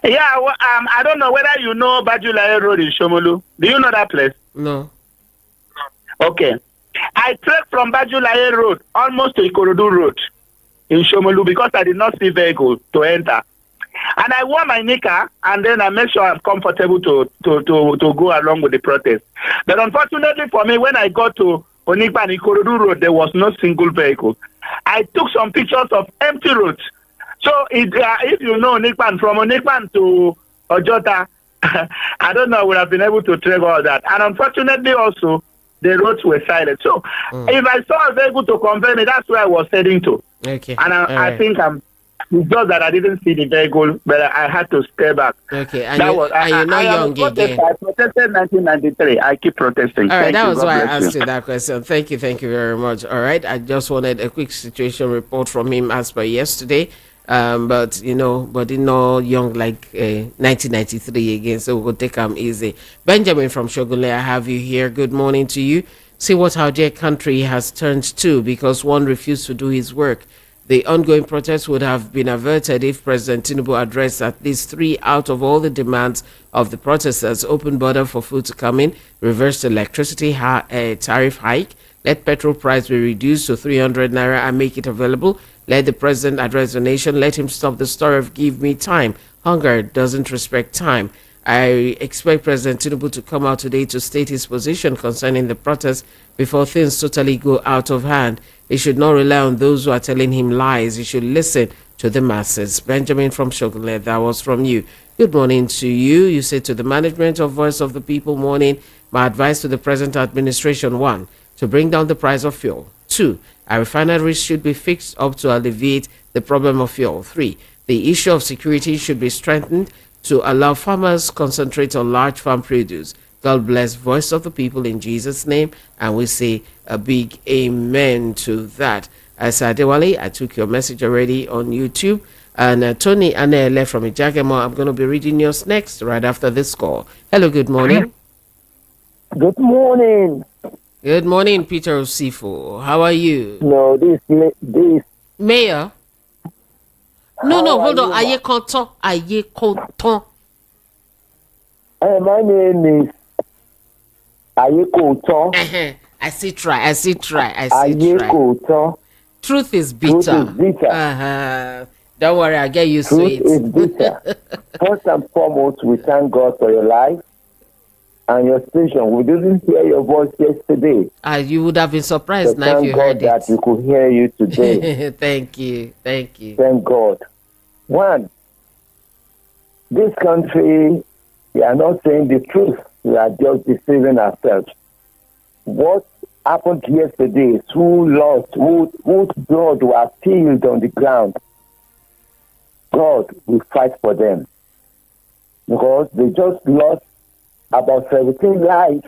S6: Yeah, well, I don't know whether you know Bajulaye Road in Shomolu. Do you know that place?
S1: No.
S6: Okay. I trekked from Bajulaye Road almost to Ikorodu Road in Shomolu because I did not see vehicle to enter. And I wore my knicker and then I made sure I'm comfortable to go along with the protest. But unfortunately for me, when I got to Onikpa and Ikorodu Road, there was no single vehicle. I took some pictures of empty roads. So if you know Onikpan, from Onikpan to Ojota, I don't know, I would have been able to trek all that. And unfortunately also, the roads were silent. So if I saw a vehicle to convey me, that's where I was heading to.
S1: Okay.
S6: And I think it's just that I didn't see the vehicle, but I had to stay back.
S1: Okay. And you're not young again.
S6: I protested 1993. I keep protesting.
S1: All right. That was why I asked you that question. Thank you very much. All right. I just wanted a quick situation report from him as per yesterday. But not young like 1993 again, so we'll take him easy. Benjamin from Shogunle, I have you here. Good morning to you. See what our dear country has turned to because one refused to do his work. The ongoing protest would have been averted if President Tinubu addressed at least 3 out of all the demands of the protesters: open border for food to come in, reverse electricity tariff hike, let petrol price be reduced to 300 naira and make it available. Let the president address the nation. Let him stop the story of give me time. Hunger doesn't respect time. I expect President Tinubu to come out today to state his position concerning the protest before things totally go out of hand. He should not rely on those who are telling him lies. He should listen to the masses. Benjamin from Shogole, that was from you. Good morning to you. You say to the management of Voice of the People morning, my advice to the present administration: 1, to bring down the price of fuel. 2, our refineries should be fixed up to alleviate the problem of fuel. 3, the issue of security should be strengthened to allow farmers concentrate on large farm produce. God bless Voice of the People in Jesus' name. And we say a big amen to that. As Adewale, I took your message already on YouTube. And Tony Anele from Ijagemo, I'm going to be reading yours next, right after this call. Hello, good morning.
S7: Good morning.
S1: Good morning, Peter Osifo. How are you?
S7: No, this
S1: Mayor? No,
S7: How
S1: hold on.
S7: are you,
S1: Aye Konton. Aye Konton.
S7: my name is Ayeko.
S1: I see try.
S7: Ayeko.
S1: Truth is bitter.
S7: Truth is bitter.
S1: Don't worry, I'll get used to
S7: Truth
S1: it.
S7: is bitter. First and foremost, we thank God for your life and your station. We didn't hear your voice yesterday.
S1: You would have been surprised
S7: So
S1: now if you heard
S7: thank God that we could hear you today.
S1: it. Thank you.
S7: Thank God. 1, this country, we are not saying the truth. We are just deceiving ourselves. What happened yesterday is whose blood was spilled on the ground. God will fight for them. Because they just lost about 17 lives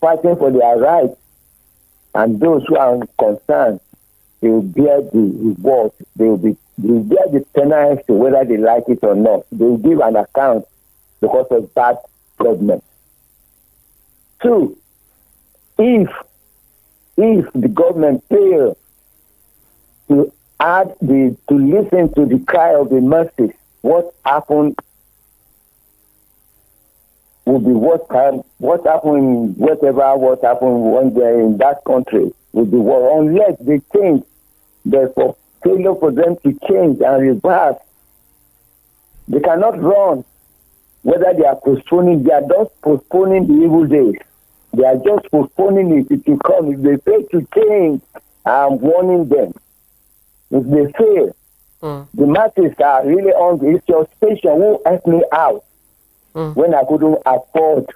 S7: fighting for their rights. And those who are concerned, they will bear the reward. They will bear the penalty, whether they like it or not. They will give an account because of bad government. 2, if the government fails to listen to the cry of the masses, what happened will be what happened when they're in that country will be what, unless they change. Therefore, failure for them to change and reverse. They cannot run. Whether they are postponing, they are just postponing the evil days. They are just postponing it. It will come. If they fail to change, I'm warning them. If they fail, the masses are really hungry. It's your station who helped me out when I couldn't afford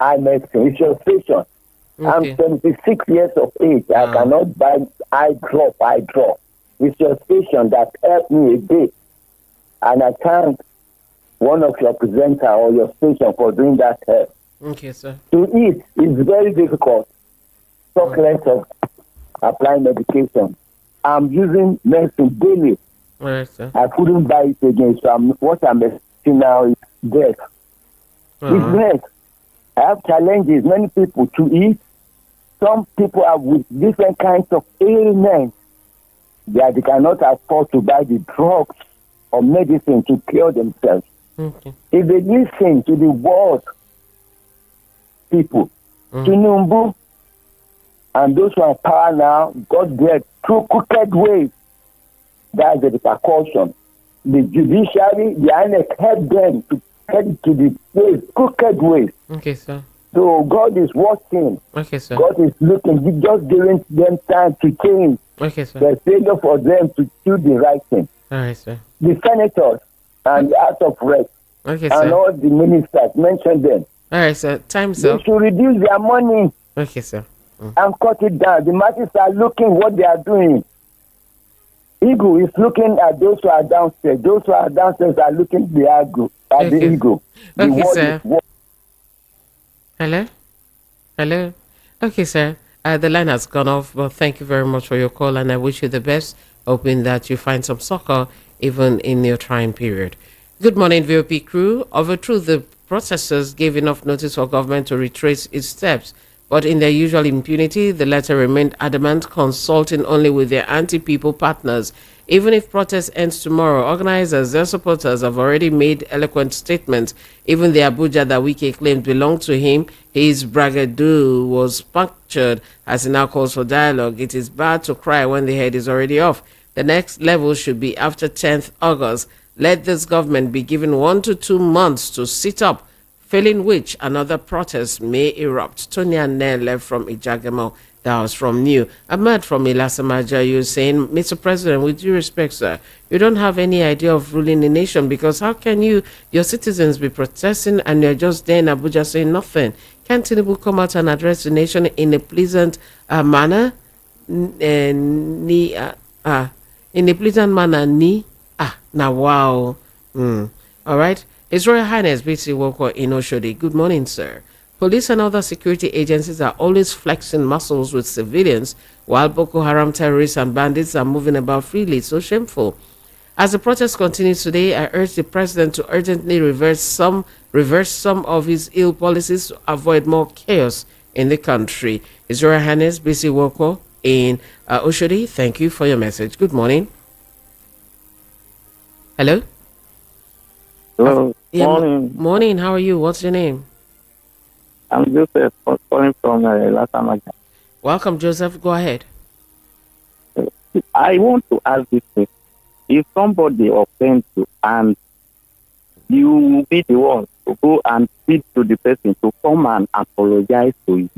S7: medicine. It's your station. Okay. I'm 76 years of age. I cannot buy eye drop. It's your station that helped me a bit. And I thank one of your presenter or your station for doing that help.
S1: Okay, sir.
S7: To eat is very difficult. Talk less of applying medication. I'm using medicine daily.
S1: Right, sir.
S7: I couldn't buy it again. So what I'm experiencing now is death. It's death. I have challenges. Many people to eat. Some people are with different kinds of ailments that they cannot afford to buy the drugs or medicine to cure themselves.
S1: Okay.
S7: If they listen to the word, people, Tinubu, and those who are in power now, got there through crooked ways. That's the repercussion. The judiciary, the INEC help them to head to the ways, crooked ways.
S1: Okay, sir.
S7: So God is watching.
S1: Okay, sir.
S7: God is looking. He's just giving them time to change.
S1: Okay, sir.
S7: There's failure for them to do the right thing.
S1: All right, sir.
S7: The senators and the House of Reps
S1: Okay,
S7: and
S1: sir.
S7: all the ministers, mention them.
S1: All right, sir. Time's
S7: They
S1: up.
S7: should reduce their money
S1: Okay, sir.
S7: and cut it down. The masses are looking what they are doing. Ego is looking at those who are downstairs. Those who are downstairs are looking at the ego. The
S1: Okay,
S7: word
S1: sir.
S7: is what.
S1: Hello? Okay, sir. The line has gone off, but thank you very much for your call, and I wish you the best, hoping that you find some succor even in your trying period. Good morning, VOP crew. Of a truth, the protesters gave enough notice for government to retrace its steps, but in their usual impunity, the latter remained adamant, consulting only with their anti-people partners. Even if protest ends tomorrow, organizers, their supporters have already made eloquent statements. Even the Abuja that Wike claimed belonged to him, his bragado was punctured as he now calls for dialogue. It is bad to cry when the head is already off. The next level should be after 10th August. Let this government be given 1 to 2 months to sit up, failing which another protest may erupt. Tony Anele from Ijagamo, That was from New. Ahmad from Ilasamaja, you're saying, Mr. President, with due respect, sir, you don't have any idea of ruling the nation, because how can your citizens be protesting and you're just there in Abuja saying nothing? Can't Tinubu come out and address the nation in a pleasant manner? In a pleasant manner, now wow. All right. His Royal Highness BC Woko in Oshodi. Good morning, sir. Police and other security agencies are always flexing muscles with civilians, while Boko Haram terrorists and bandits are moving about freely. It's so shameful. As the protest continues today, I urge the president to urgently reverse some of his ill policies to avoid more chaos in the country. His Royal Highness BC Woko in Oshodi, thank you for your message. Good morning. Hello?
S8: Hello.
S1: Yeah,
S8: Morning.
S1: Morning. How are you? What's your name?
S8: I'm Joseph calling from Lasamaja.
S1: Welcome, Joseph. Go ahead.
S8: I want to ask this question. If somebody offends you and you will be the one to go and speak to the person to come and apologize to you,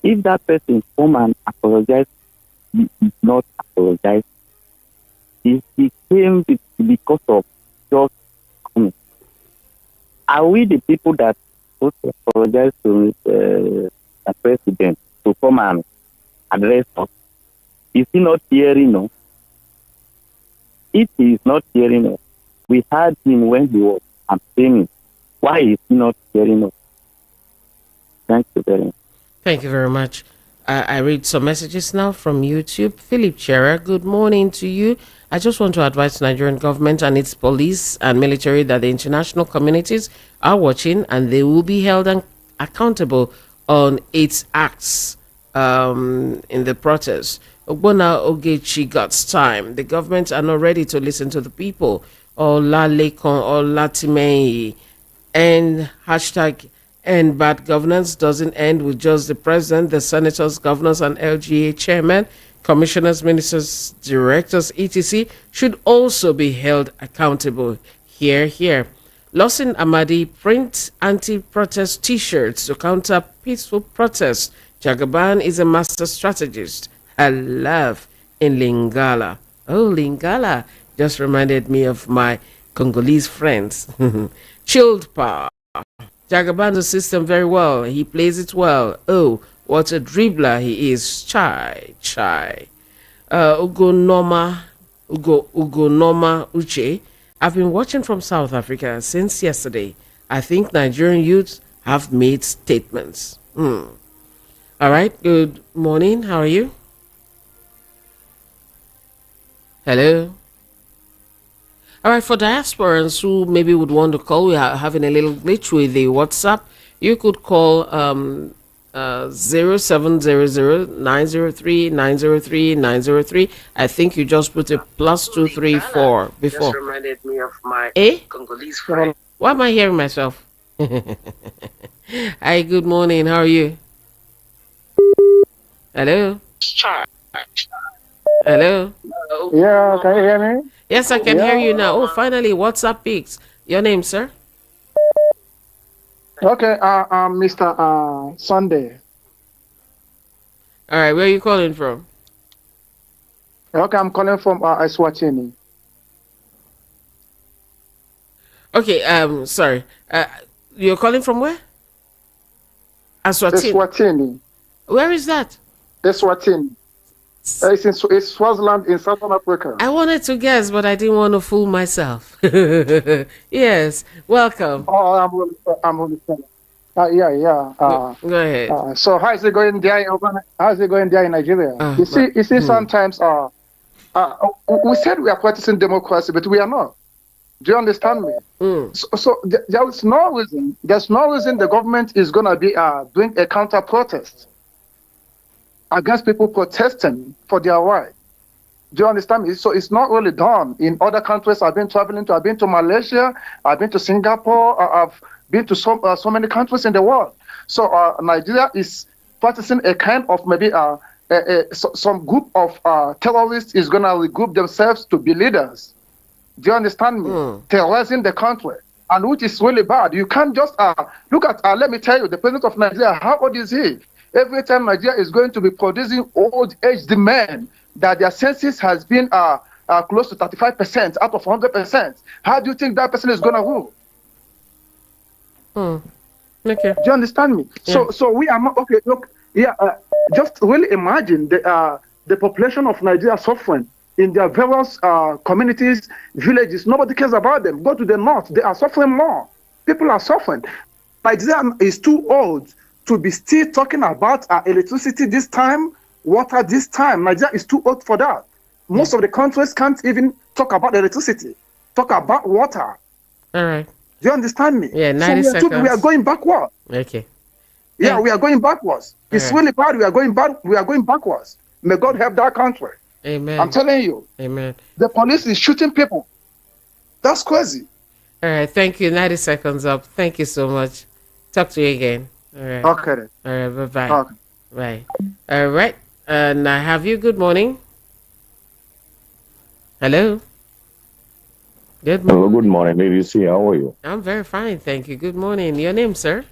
S8: if that person come and apologize, he is not apologize. It became because of just coming. Are we the people that supposed to apologize to the president to come and address us? Is he not hearing us? If he is not hearing us, we heard him when he was abstaining. Why is he not hearing us? Thank you very much.
S1: Thank you very much. I read some messages now from YouTube. Philip Chera, good morning to you. I just want to advise the Nigerian government and its police and military that the international communities are watching and they will be held accountable on its acts in the protest. Ogbona Ogechi God's time. The government are not ready to listen to the people. Ola Lekon, Ola Timei, and hashtag and bad governance doesn't end with just the president, the senators, governors, and LGA chairman, commissioners, ministers, directors, etc. should also be held accountable. Here. Lawson Amadi, print anti-protest t-shirts to counter peaceful protests. Jagaban is a master strategist. I love in Lingala. Oh, Lingala just reminded me of my Congolese friends. Chilled power. Jagaban the system very well. He plays it well. Oh, what a dribbler he is. Chai. Ugonoma Uche. I've been watching from South Africa since yesterday. I think Nigerian youths have made statements. All right. Good morning. How are you? Hello. All right, for diasporans who maybe would want to call, we are having a little glitch with the WhatsApp. You could call 0700-903-903. I think you just put a +234 before. Just reminded me of my Congolese friend. Why am I hearing myself? Hi, good morning. How are you? Hello? Hello?
S9: Yeah, can you hear me?
S1: Yes, I can hear you now. Oh, finally, WhatsApp picks. Your name, sir?
S9: Okay, Mr. Sunday.
S1: All right, where are you calling from?
S9: Okay, I'm calling from Eswatini.
S1: Okay, sorry. You're calling from where? Eswatini.
S9: Eswatini.
S1: Where is that?
S9: Eswatini. It's Swaziland in Southern Africa.
S1: I wanted to guess, but I didn't want to fool myself. Yes, welcome.
S9: Oh, I'm really sorry. Yeah.
S1: Go ahead.
S9: So how is it going there? How is it going there in Nigeria? You see, sometimes we said we are practicing democracy, but we are not. Do you understand me? So there is no reason. There's no reason the government is gonna be doing a counter protest against people protesting for their right. Do you understand me? So it's not really done. In other countries I've been traveling to, I've been to Malaysia, I've been to Singapore, I've been to so many countries in the world. So Nigeria is practicing a kind of maybe some group of terrorists is going to regroup themselves to be leaders. Do you understand me? Terrorizing the country. And which is really bad. You can't just look at, let me tell you, the president of Nigeria, how old is he? every time Nigeria is going to be producing old-aged men, that their census has been close to 35% out of 100%. How do you think that person is going to rule?
S1: Okay.
S9: Do you understand me?
S1: Yeah.
S9: So we are not okay. Look, just really imagine the population of Nigeria suffering in their various communities, villages. Nobody cares about them. Go to the north; they are suffering more. People are suffering. Nigeria is too old to be still talking about electricity this time, water this time. Nigeria is too old for that. Most of the countries can't even talk about electricity, talk about water.
S1: All right.
S9: Do you understand me?
S1: Yeah, 90 seconds.
S9: We are going backward.
S1: Okay.
S9: Yeah, we are going backwards. It's really bad. We are going backwards. May God help that country.
S1: Amen.
S9: I'm telling you.
S1: Amen.
S9: The police is shooting people. That's crazy.
S1: All right. Thank you. 90 seconds up. Thank you so much. Talk to you again. All right.
S9: Okay.
S1: All right. Bye-bye.
S9: Okay.
S1: Bye. All right. And I have you. Good morning. Hello. Good morning.
S10: Hello, good morning, ABC. How are you?
S1: I'm very fine. Thank you. Good morning. Your name, sir?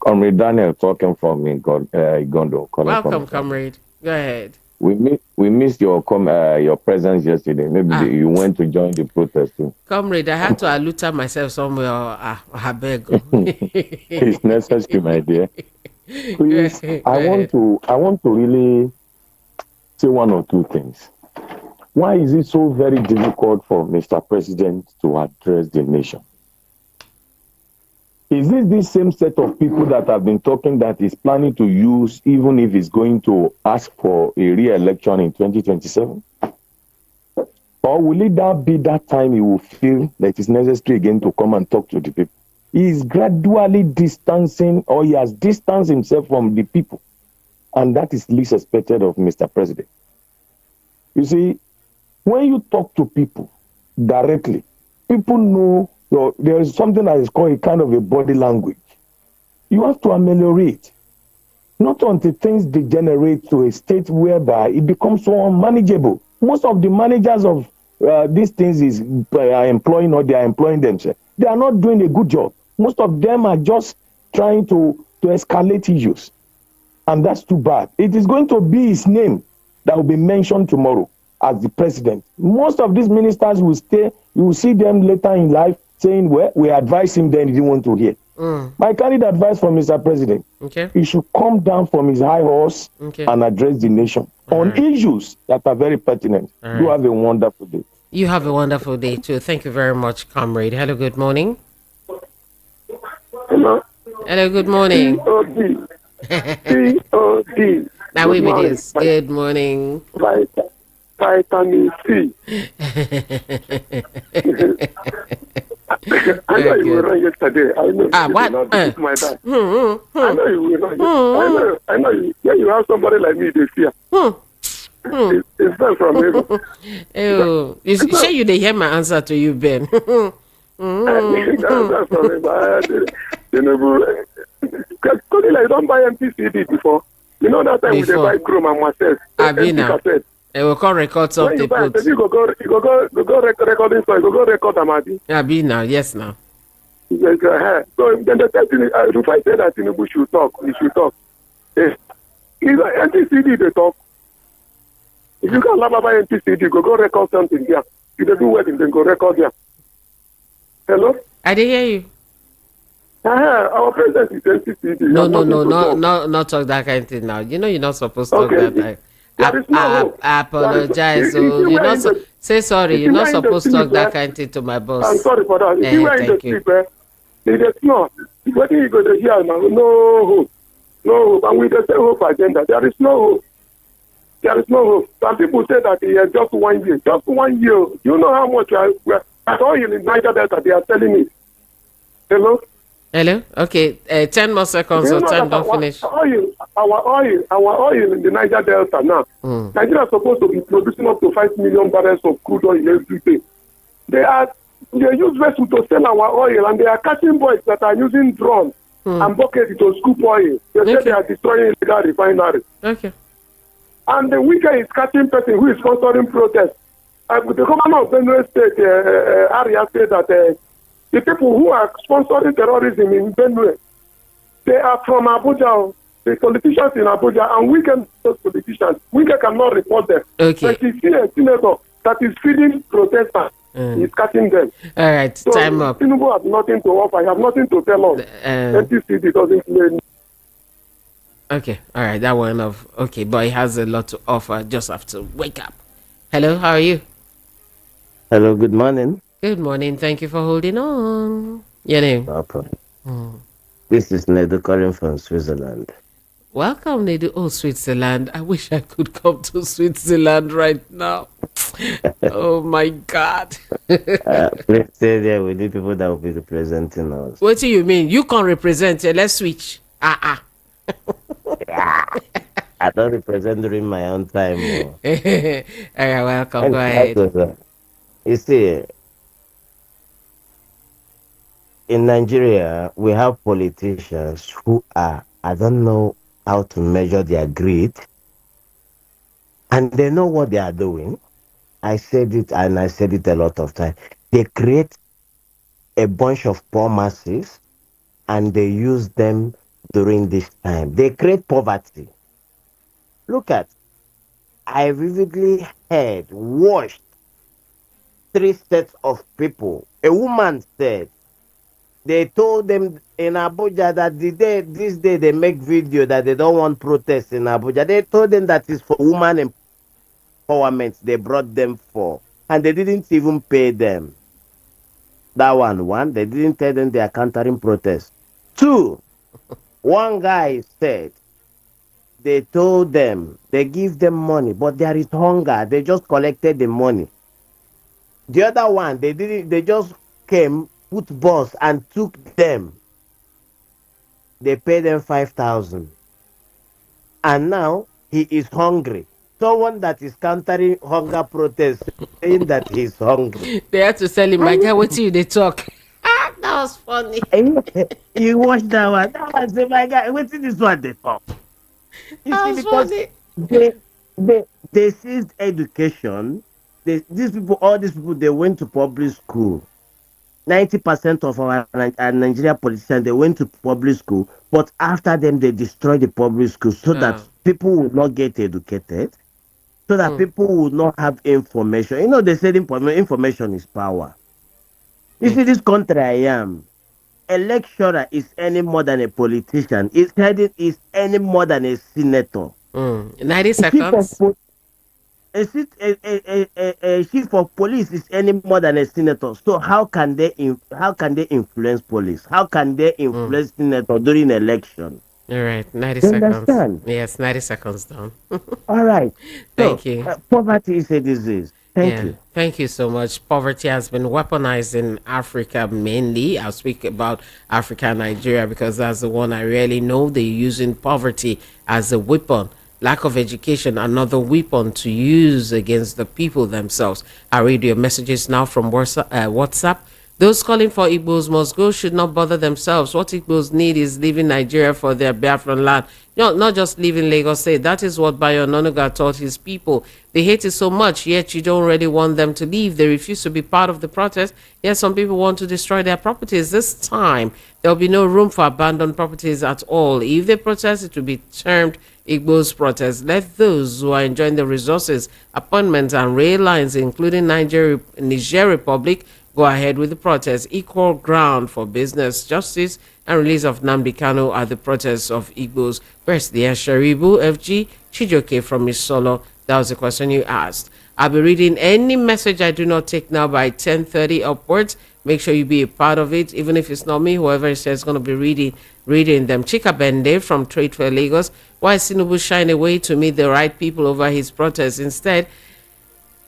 S10: Comrade Daniel talking from Gondo.
S1: Welcome, comrade. Go ahead.
S10: We missed your presence yesterday. Maybe you went to join the protest too.
S1: Comrade, I had to allude myself somewhere. I beg.
S10: It's necessary, my dear. Please, I want to really say one or two things. Why is it so very difficult for Mr. President to address the nation? Is this same set of people that have been talking that he's planning to use even if he's going to ask for a re-election in 2027? Or will it be that time he will feel that it's necessary again to come and talk to the people? He is gradually distancing, or he has distanced himself from the people. And that is least expected of Mr. President. You see, when you talk to people directly, people know there is something that is called a kind of a body language. You have to ameliorate. Not until things degenerate to a state whereby it becomes so unmanageable. Most of the managers of these things are employing themselves. They are not doing a good job. Most of them are just trying to escalate issues. And that's too bad. It is going to be his name that will be mentioned tomorrow as the president. Most of these ministers will stay. You will see them later in life saying, well, we advise him, then he didn't want to hear. My candid advice from Mr. President, he should come down from his high horse and address the nation on issues that are very pertinent. You have a wonderful day.
S1: You have a wonderful day too. Thank you very much, comrade. Hello, good morning.
S2: Hello.
S1: Hello, good morning.
S2: P-O-D.
S1: Now wait with this. Good morning.
S2: Vitamin C. I know you were wrong yesterday. I know you
S1: what?
S2: Not my dad. I know you were wrong. I know you. Yeah, you have somebody like me, they fear. It's not from him.
S1: Oh, you sure you didn't hear my answer to you, Ben?
S2: That's from him. Because I don't buy MPCD before. You know that time we buy Chrome and Marcel.
S1: I will call record something.
S2: You go recording, so you go record Amadi.
S1: Abi now, yes now.
S2: So then the thing, Rufai said that Tinubu should talk. He should talk. If NTCD they talk. If you can't buy NTCD, go record something here. If they do wedding, then go record here. Hello?
S1: I didn't hear you.
S2: Our president is NTCD.
S1: No, not talk that kind of thing now. You know you're not supposed to talk that. I apologize. You're not say sorry. You're not supposed to talk that kind of thing to my boss.
S2: I'm sorry for that.
S1: Thank you.
S2: There's no. What are you going to hear now? No hope. No hope. And with the same hope agenda, there is no hope. There is no hope. Some people say that it is just 1 year. Just 1 year. You know how much at all in Niger Delta they are telling me. Hello?
S1: Hello? Okay. 10 more seconds or time don't finish.
S2: Our oil in the Niger Delta now. Nigeria is supposed to be producing up to 5 million barrels of crude oil every day. They use vessels to sell our oil, and they are catching boys that are using drones and buckets to scoop oil. They say they are destroying illegal refineries.
S1: Okay.
S2: And the weekend is catching person who is sponsoring protests. The governor of Benue State, Aria, said that the people who are sponsoring terrorism in Benue, they are from Abuja.
S11: The politicians in Abuja and we can those politicians. We cannot report them.
S1: Okay.
S11: But you see a senator that is feeding protesters. He's catching them.
S1: All right,
S11: so
S1: time up.
S11: Tinubu has nothing to offer. I have nothing to tell us. NTCD doesn't play.
S1: Okay, all right, that one of okay, but he has a lot to offer. Just have to wake up. Hello, how are you?
S12: Hello, good morning.
S1: Good morning. Thank you for holding on. Your name?
S12: No problem. This is Nedu calling from Switzerland.
S1: Welcome, Nedu. Oh, Switzerland. I wish I could come to Switzerland right now. Oh, my God.
S12: Let's stay there. We need people that will be representing us.
S1: What do you mean? You can't represent it. Let's switch.
S12: Yeah. I don't represent during my own time.
S1: All right, welcome. Go ahead.
S12: You see, in Nigeria, we have politicians who are, I don't know how to measure their greed, and they know what they are doing. I said it, and I said it a lot of times. They create a bunch of poor masses, and they use them during this time. They create poverty. Look at, I vividly heard, watched 3 sets of people. A woman said, they told them in Abuja that this day they make video that they don't want protests in Abuja. They told them that it's for woman empowerment they brought them for. And they didn't even pay them. That one, they didn't tell them they are countering protests. 2, one guy said, they told them, they give them money, but there is hunger. They just collected the money. The other one, they just came, put bus and took them. They paid them 5,000. And now he is hungry. Someone that is countering hunger protest saying that he's hungry.
S1: They had to sell him, my guy, what you they talk. That was funny.
S12: You watch that one. That one say, my guy, what's this one they talk? You see, because they seized education. All these people, they went to public school. 90% of our Nigerian politicians, they went to public school, but after them, they destroyed the public school so that people would not get educated, so that people would not have information. You know, they said information is power. You see, this country I am, a lecturer is any more than a politician. Is any more than a senator.
S1: 90 seconds.
S12: A chief of police is any more than a senator. So how can they influence police? How can they influence senator during election?
S1: All right, 90 seconds. Understand? Yes, 90 seconds down.
S12: All right.
S1: Thank you.
S12: Poverty is a disease. Thank you.
S1: Thank you so much. Poverty has been weaponized in Africa mainly. I'll speak about Africa and Nigeria because that's the one I really know. They're using poverty as a weapon. Lack of education, another weapon to use against the people themselves. I read your messages now from WhatsApp. Those calling for Igbos must go should not bother themselves. What Igbos need is leaving Nigeria for their Biafran land. No, not just leaving Lagos State. That is what Bayo Nonoga taught his people. They hate it so much, yet you don't really want them to leave. They refuse to be part of the protest, yet some people want to destroy their properties. This time, there will be no room for abandoned properties at all. If they protest, it will be termed Igbo's protest. Let those who are enjoying the resources, appointments, and rail lines, including Niger Republic, go ahead with the protest. Equal ground for business, justice, and release of Nnamdi Kanu are the protests of Igbos. Where's the Sharibu FG Chijoke from Misolo? That was the question you asked. I'll be reading any message I do not take now by 10:30 upwards. Make sure you be a part of it, even if it's not me. Whoever it says is going to be reading them. Chika Bende from Trade Fair Lagos. Why is Tinubu shying away to meet the right people over his protest?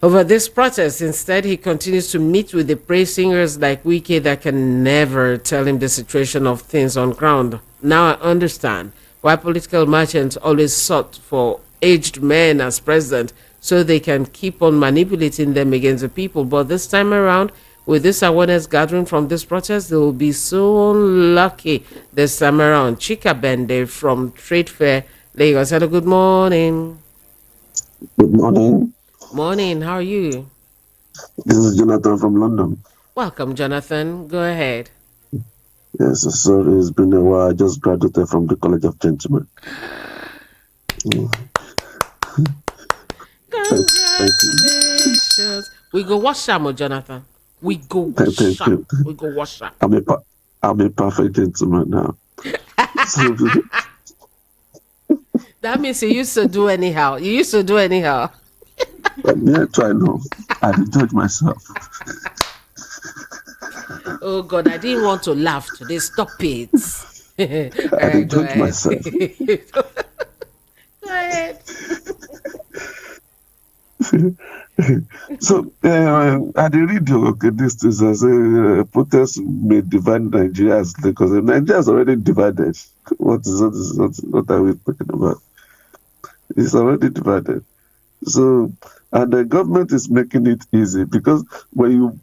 S1: Over this protest, instead, he continues to meet with the praise singers like Wike that can never tell him the situation of things on ground. Now I understand why political merchants always sought for aged men as president so they can keep on manipulating them against the people. But this time around, with this awareness gathering from this protest, they will be so lucky this time around. Chika Bende from Trade Fair Lagos. Hello, good morning.
S13: Good morning.
S1: Morning, how are you?
S13: This is Jonathan from London.
S1: Welcome, Jonathan. Go ahead.
S13: Yes, sorry, it's been a while. I just graduated from the College of Gentlemen.
S1: Congratulations. We go wash Shamo, Jonathan. We go wash
S13: Thank
S1: Shamo.
S13: you.
S1: We go wash Shamo.
S13: I'm a perfect gentleman now. So,
S1: That means you used to do anyhow. You used to do anyhow.
S13: yeah, try no. I did judge myself.
S1: Oh God, I didn't want to laugh today. Stop it.
S13: I did judge myself.
S1: Go ahead.
S13: So, I did read this is as a protest may divide Nigeria as because Nigeria is already divided. What are we talking about? It's already divided. So, and the government is making it easy because when you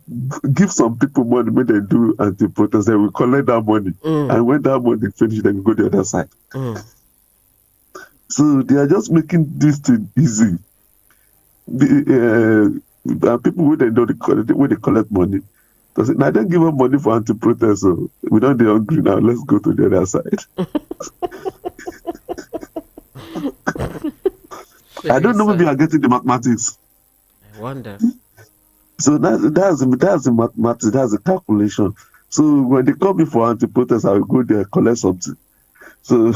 S13: give some people money when they do anti-protest, they will collect that money. And when that money finish, they will go the other side. So they are just making this thing easy. People when they know when they collect money, because now they give them money for anti-protest, so we don't be hungry now. Let's go to the other side. I don't know, maybe I'm getting the mathematics.
S1: I wonder.
S13: So that's the mathematics, that's the calculation. So when they call me for anti-protest, I will go there and collect something. So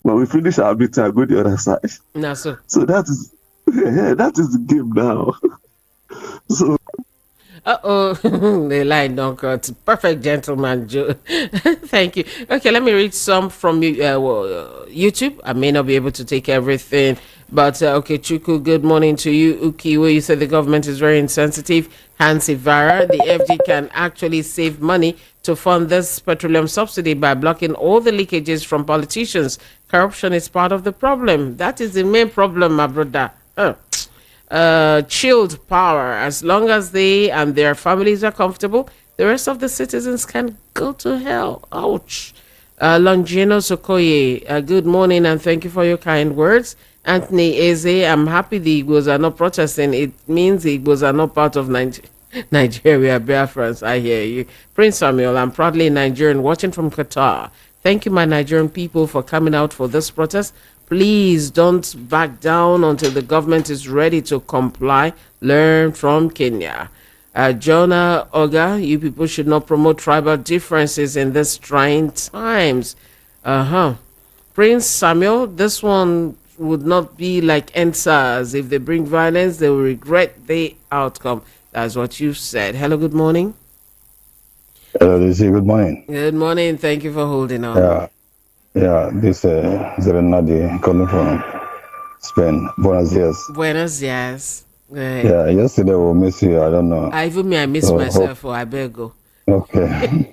S13: when we finish our meeting, I go the other side.
S1: No, so
S13: that is the game now. So
S1: the line don't cut. Perfect gentleman, Joe. Thank you. Okay, let me read some from YouTube. I may not be able to take everything, but okay, Chuku, good morning to you. Ukiwe, you said the government is very insensitive. Hansi Vara, the FD can actually save money to fund this petroleum subsidy by blocking all the leakages from politicians. Corruption is part of the problem. That is the main problem, my brother. Chilled power. As long as they and their families are comfortable, the rest of the citizens can go to hell. Ouch. Longino Sokoye, good morning and thank you for your kind words. Anthony Eze, I'm happy the Igbos are not protesting. It means the Igbos are not part of Nigeria. Biafrans, I hear you. Prince Samuel, I'm proudly Nigerian watching from Qatar. Thank you, my Nigerian people, for coming out for this protest. Please don't back down until the government is ready to comply. Learn from Kenya. Jonah Oga, you people should not promote tribal differences in these trying times. Prince Samuel, this one would not be like NSAS. If they bring violence, they will regret the outcome. That's what you said. Hello, good morning.
S14: Hello, Lucy, good morning.
S1: Good morning. Thank you for holding on.
S14: Yeah, this Zerenadi calling from Spain. Buenos dias.
S1: Buenos dias.
S14: Yeah, yesterday we missed you. I don't know.
S1: I missed myself, or I better go.
S14: Okay.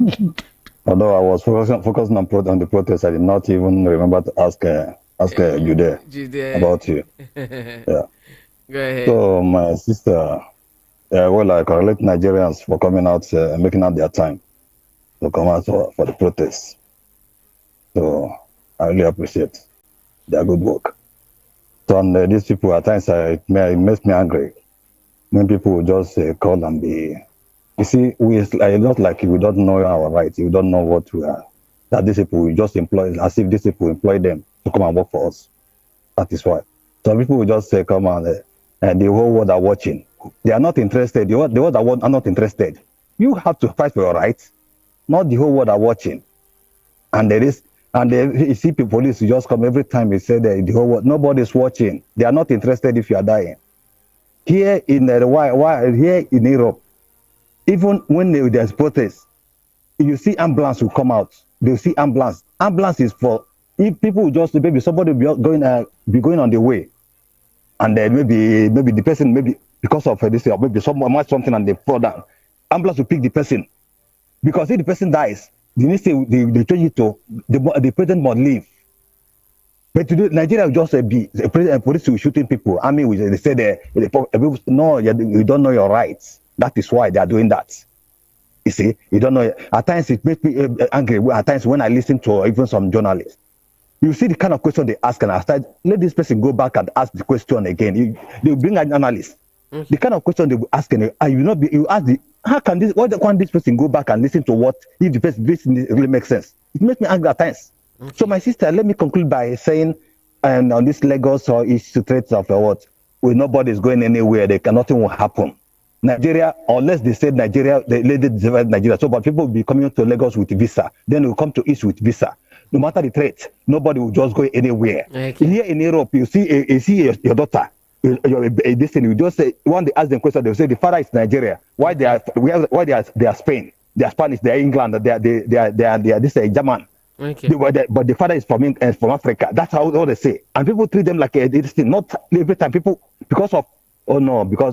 S14: Although I was focusing on the protest, I did not even remember to ask Jude about you. Yeah.
S1: Go ahead.
S14: So my sister, I congratulate Nigerians for coming out, making out their time to come out for the protest. So I really appreciate their good work. So and these people at times it makes me angry when people just call and be. You see, not like we don't know our rights. We don't know what we are. That these people we just employ as if these people employ them to come and work for us. That is why. Some people will just say, "Come on," and the whole world are watching. They are not interested. The world are not interested. You have to fight for your rights, not the whole world are watching. And you see people, police just come every time they say that the whole world, nobody's watching. They are not interested if you are dying. Here in here in Europe, even when there's protests, you see ambulance will come out. They'll see ambulance. Ambulance is for if people just maybe somebody will be going on the way, and then maybe the person because of this or maybe someone might something and they fall down. Ambulance will pick the person because if the person dies, they change it to the president must leave. But today, Nigeria will just be the president, police will shooting people. Army will they say no, you don't know your rights. That is why they are doing that. You see, you don't know. At times it makes me angry. At times when I listen to even some journalists, you see the kind of question they ask, and I start let this person go back and ask the question again. They will bring an analyst. The kind of question they will ask, and you ask how can this? Why can't this person go back and listen to what if the person really makes sense? It makes me angry at times. Okay. So my sister, let me conclude by saying, and on this Lagos or issue threats of what, where nobody is going anywhere, nothing will happen. Nigeria, unless they said Nigeria, they divide Nigeria. So, but people will be coming to Lagos with visa, then will come to East with visa. No matter the threat, nobody will just go anywhere. Okay. Here in Europe, you see your daughter, this thing, you just say, when they ask them question, they say the father is Nigeria. Why they are Spain, they are Spanish, they are England, they are this German. Okay. But the father is from Africa. That's how they say. And people treat them like this thing. Not every time people, because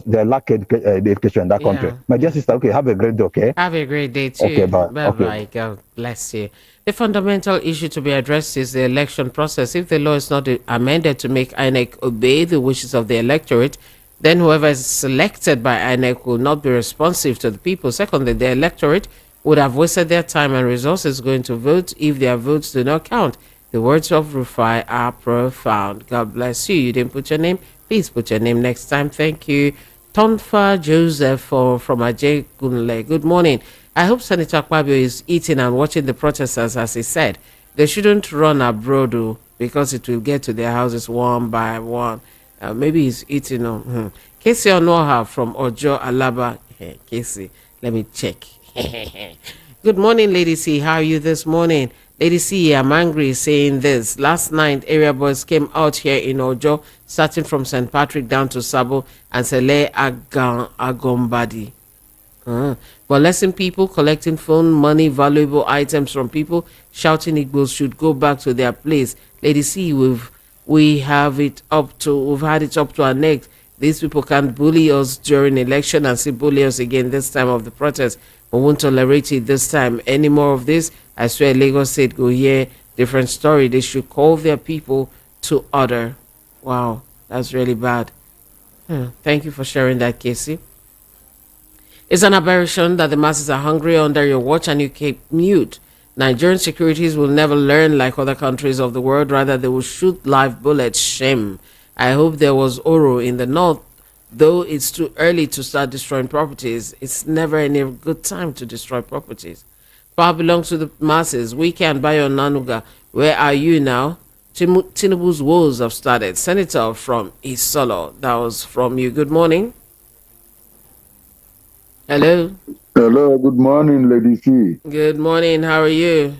S14: they lack education in that country. My dear sister, okay, have a great day, okay?
S1: Have a great day too.
S14: Okay, bye.
S1: Bye-bye. Okay. God bless you. The fundamental issue to be addressed is the election process. If the law is not amended to make INEC obey the wishes of the electorate, then whoever is selected by INEC will not be responsive to the people. Secondly, the electorate would have wasted their time and resources going to vote if their votes do not count. The words of Rufai are profound. God bless you. You didn't put your name. Please put your name next time. Thank you. Tonfa Joseph from Ajay Gunle. Good morning. I hope Senator Akpabio is eating and watching the protesters as he said. They shouldn't run abroad because it will get to their houses one by one. Maybe he's eating. Casey Onoha from Ojo Alaba. Casey, let me check. Good morning, Lady C. How are you this morning? Lady C, I'm angry saying this. Last night, area boys came out here in Ojo, starting from St. Patrick down to Sabo and Sele Agombadi. Molesting people, collecting phone, money, valuable items from people, shouting Igbos should go back to their place. Lady C, we've had it up to our neck. These people can't bully us during election and see bully us again this time of the protest. We won't tolerate it this time. Any more of this, I swear Lagos State go hear different story. They should call their people to order. Wow, that's really bad. Thank you for sharing that, Casey. It's an aberration that the masses are hungry under your watch and you keep mute. Nigerian securities will never learn like other countries of the world. Rather, they will shoot live bullets. Shame. I hope there was Oro in the north. Though it's too early to start destroying properties, it's never any good time to destroy properties. Power belongs to the masses. We can buy your Nanuga. Where are you now? Tinubu's woes have started. Senator from Isolo. That was from you. Good morning. Hello.
S15: Hello. Good morning, Lady C.
S1: Good morning. How are you?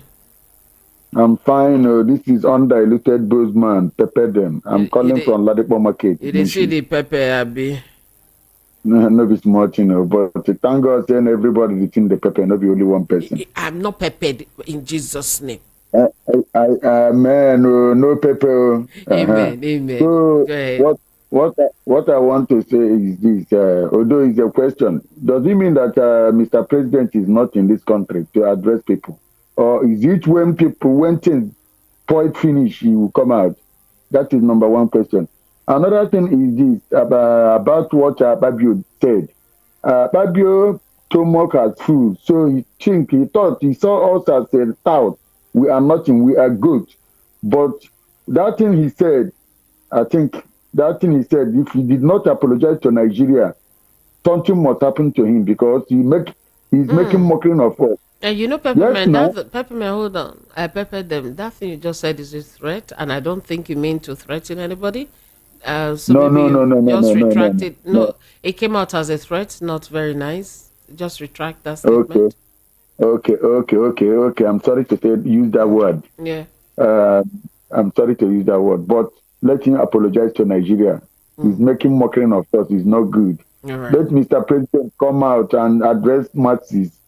S15: I'm fine. This is undiluted Bozeman, Pepper them. I'm calling from Ladipo Market.
S1: You didn't see the pepper, Abby?
S15: No, it's much, but thank God saying everybody within the pepper, not be only one person.
S1: I'm not peppered in Jesus' name.
S15: Amen. No pepper.
S1: Amen. Amen.
S15: So,
S1: go ahead.
S15: What I want to say is this, although it's a question, does it mean that Mr. President is not in this country to address people? Or is it when things point finish, he will come out? That is number one question. Another thing is this, about what Babio said. Babio stomach as food, so he saw us as a tout. We are nothing, we are good. But that thing he said, if he did not apologize to Nigeria, something must happen to him because he's making mockery of us.
S1: And you know, Pepperman, hold on. I peppered them. That thing you just said is a threat, and I don't think you mean to threaten anybody. No, retract it. No, it came out as a threat, not very nice. Just retract that statement.
S15: Okay. I'm sorry to use that word.
S1: Yeah.
S15: I'm sorry to use that word, but let him apologize to Nigeria. He's making mockery of us. It's not good.
S1: Right.
S15: Let Mr. President come out and address masses.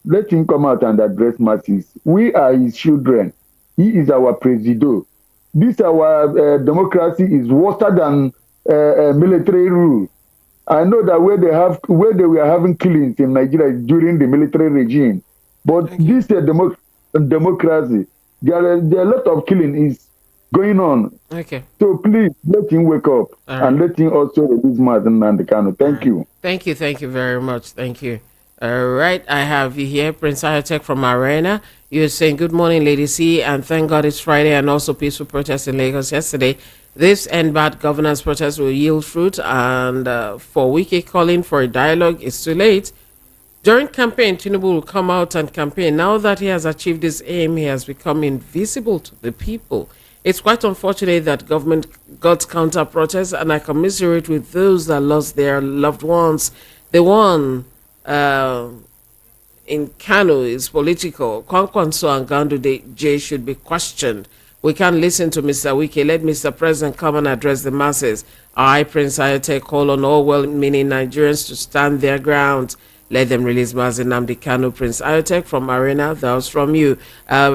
S15: Let him come out and address masses. We are his children. He is our president. This our democracy is worse than military rule. I know that where they were having killings in Nigeria during the military regime, but this democracy, there are a lot of killing is going on.
S1: Okay.
S15: So please let him wake up and let him also release Martin and the Kano. Thank you.
S1: Thank you very much. Thank you. All right, I have you here, Prince Ayatek from Arena. You're saying good morning, Lady C, and thank God it's Friday and also peaceful protest in Lagos yesterday. This and bad governance protest will yield fruit, and for Wiki calling for a dialogue, it's too late. During campaign, Tinubu will come out and campaign. Now that he has achieved his aim, he has become invisible to the people. It's quite unfortunate that government got counter protests, and I commiserate with those that lost their loved ones. The one in Kano is political. Kwankwanso and Gandu J should be questioned. We can't listen to Mr. Wiki. Let Mr. President come and address the masses. I, Prince Ayote, call on all well-meaning Nigerians to stand their ground. Let them release Mazi Nnamdi Kanu. Prince Ayotek from Arena, that was from you.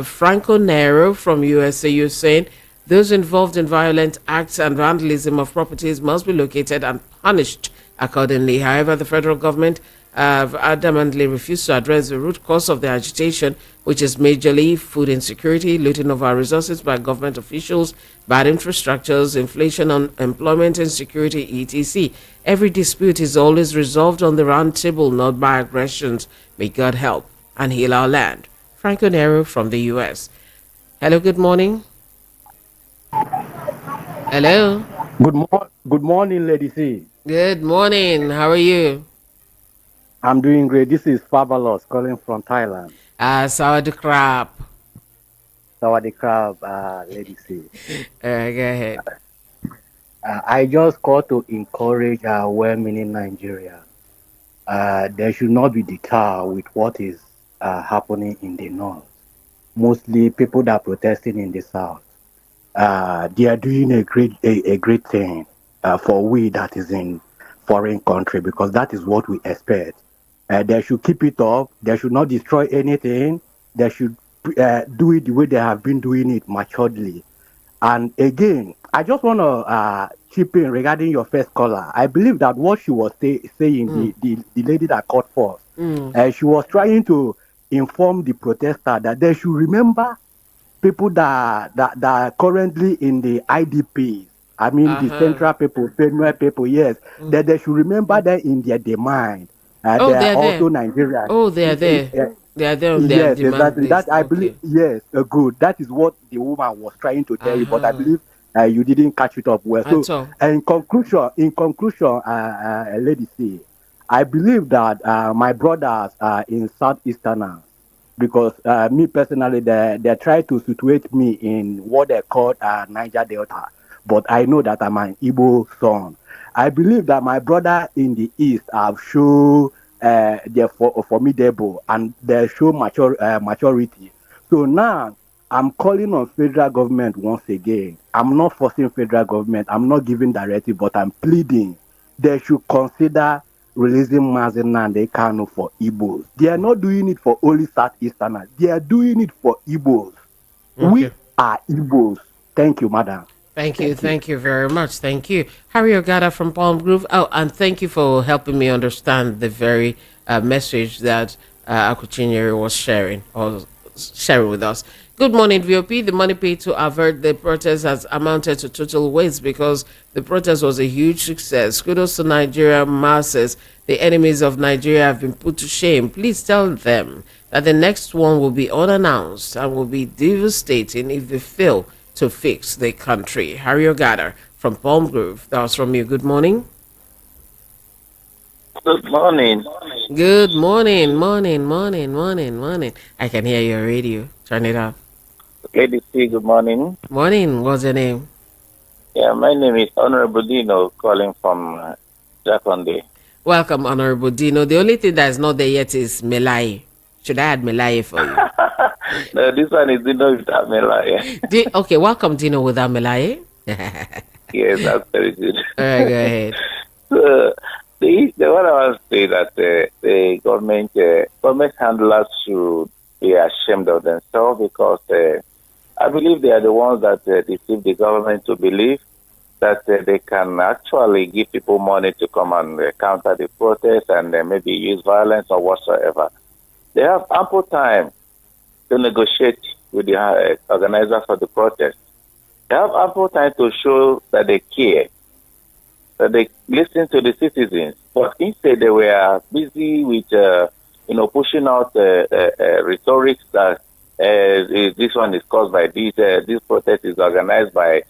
S1: Franco Nero from USA, you're saying, those involved in violent acts and vandalism of properties must be located and punished accordingly. However, the federal government have adamantly refused to address the root cause of the agitation, which is majorly food insecurity, looting of our resources by government officials, bad infrastructures, inflation, unemployment, insecurity, etc. Every dispute is always resolved on the round table, not by aggressions. May God help and heal our land. Franco Nero from the US. Hello, good morning. Hello.
S16: Good morning, Lady C.
S1: Good morning. How are you?
S16: I'm doing great. This is Fabalos calling from Thailand.
S1: Sawadee Krap.
S16: Sawadee Krap, Lady C.
S1: Go ahead.
S16: I just call to encourage well-meaning Nigeria. They should not be deterred with what is happening in the north. Mostly people that are protesting in the south. They are doing a great thing for we that is in foreign country, because that is what we expect. They should keep it up. They should not destroy anything. They should do it the way they have been doing it maturely. And again, I just want to chip in regarding your first caller. I believe that what she was saying, the lady that called first, she was trying to inform the protester that they should remember people that are currently in the IDP. I mean, the central people, Benue people, yes, that they should remember that in their demand. They are also Nigerians.
S1: Oh, they are there. They are there on their
S16: yes,
S1: demand
S16: exactly.
S1: list.
S16: That I believe. Yes, good. That is what the woman was trying to tell you, but I believe you didn't catch it up well. So, in conclusion, Lady C, I believe that my brothers are in Southeasterners, because me personally, they try to situate me in what they call Niger Delta, but I know that I'm an Igbo son. I believe that my brother in the East have shown they're formidable and they show maturity. So now I'm calling on federal government once again. I'm not forcing federal government. I'm not giving directive, but I'm pleading they should consider releasing Mazi Nnamdi Kanu for Igbos. They are not doing it for only Southeasterners. They are doing it for Igbos. Okay. We are Igbos. Thank you, madam.
S1: Thank you very much. Thank you. Harry Ogada from Palm Grove. Oh, and thank you for helping me understand the very message that Akuchinyere was sharing with us. Good morning, VOP. The money paid to avert the protest has amounted to total waste because the protest was a huge success. Kudos to Nigeria masses. The enemies of Nigeria have been put to shame. Please tell them that the next one will be unannounced and will be devastating if they fail to fix the country. Harry Ogada from Palm Grove. That was from you. Good morning.
S17: Good morning.
S1: Good morning. Morning. I can hear your radio. Turn it up.
S17: Lady C, good morning.
S1: Morning. What's your name?
S17: Yeah, my name is Honorable Dino, calling from Jakonde.
S1: Welcome, Honorable Dino. The only thing that is not there yet is Melai. Should I add Melai for you?
S17: No, this one is Dino without Melai.
S1: Okay, welcome Dino without Melai.
S17: Yes, that's very good.
S1: All right, go ahead.
S17: So, the what I want to say that the government handlers should be ashamed of themselves, because I believe they are the ones that deceive the government to believe that they can actually give people money to come and counter the protest and maybe use violence or whatsoever. They have ample time to negotiate with the organizers of the protest. They have ample time to show that they care, that they listen to the citizens. But instead, they were busy with, pushing out rhetoric that this one is caused by this protest is organized by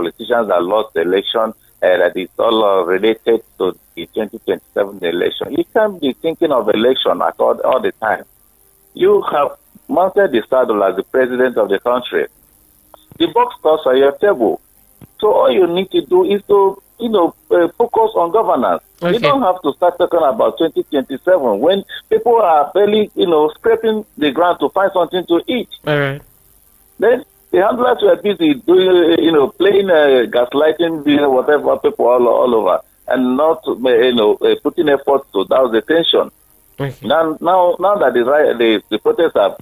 S17: politicians that lost the election, that is all related to the 2027 election. You can't be thinking of election at all the time. You have mounted the saddle as the president of the country. The box stocks are your table. So all you need to do is to, focus on governance.
S1: Okay.
S17: You don't have to start talking about 2027 when people are barely, scraping the ground to find something to eat.
S1: All right.
S17: Then the handlers were busy doing, playing gaslighting, whatever people all over, and not, putting effort to douse the tension.
S1: Okay.
S17: Now that the protests have,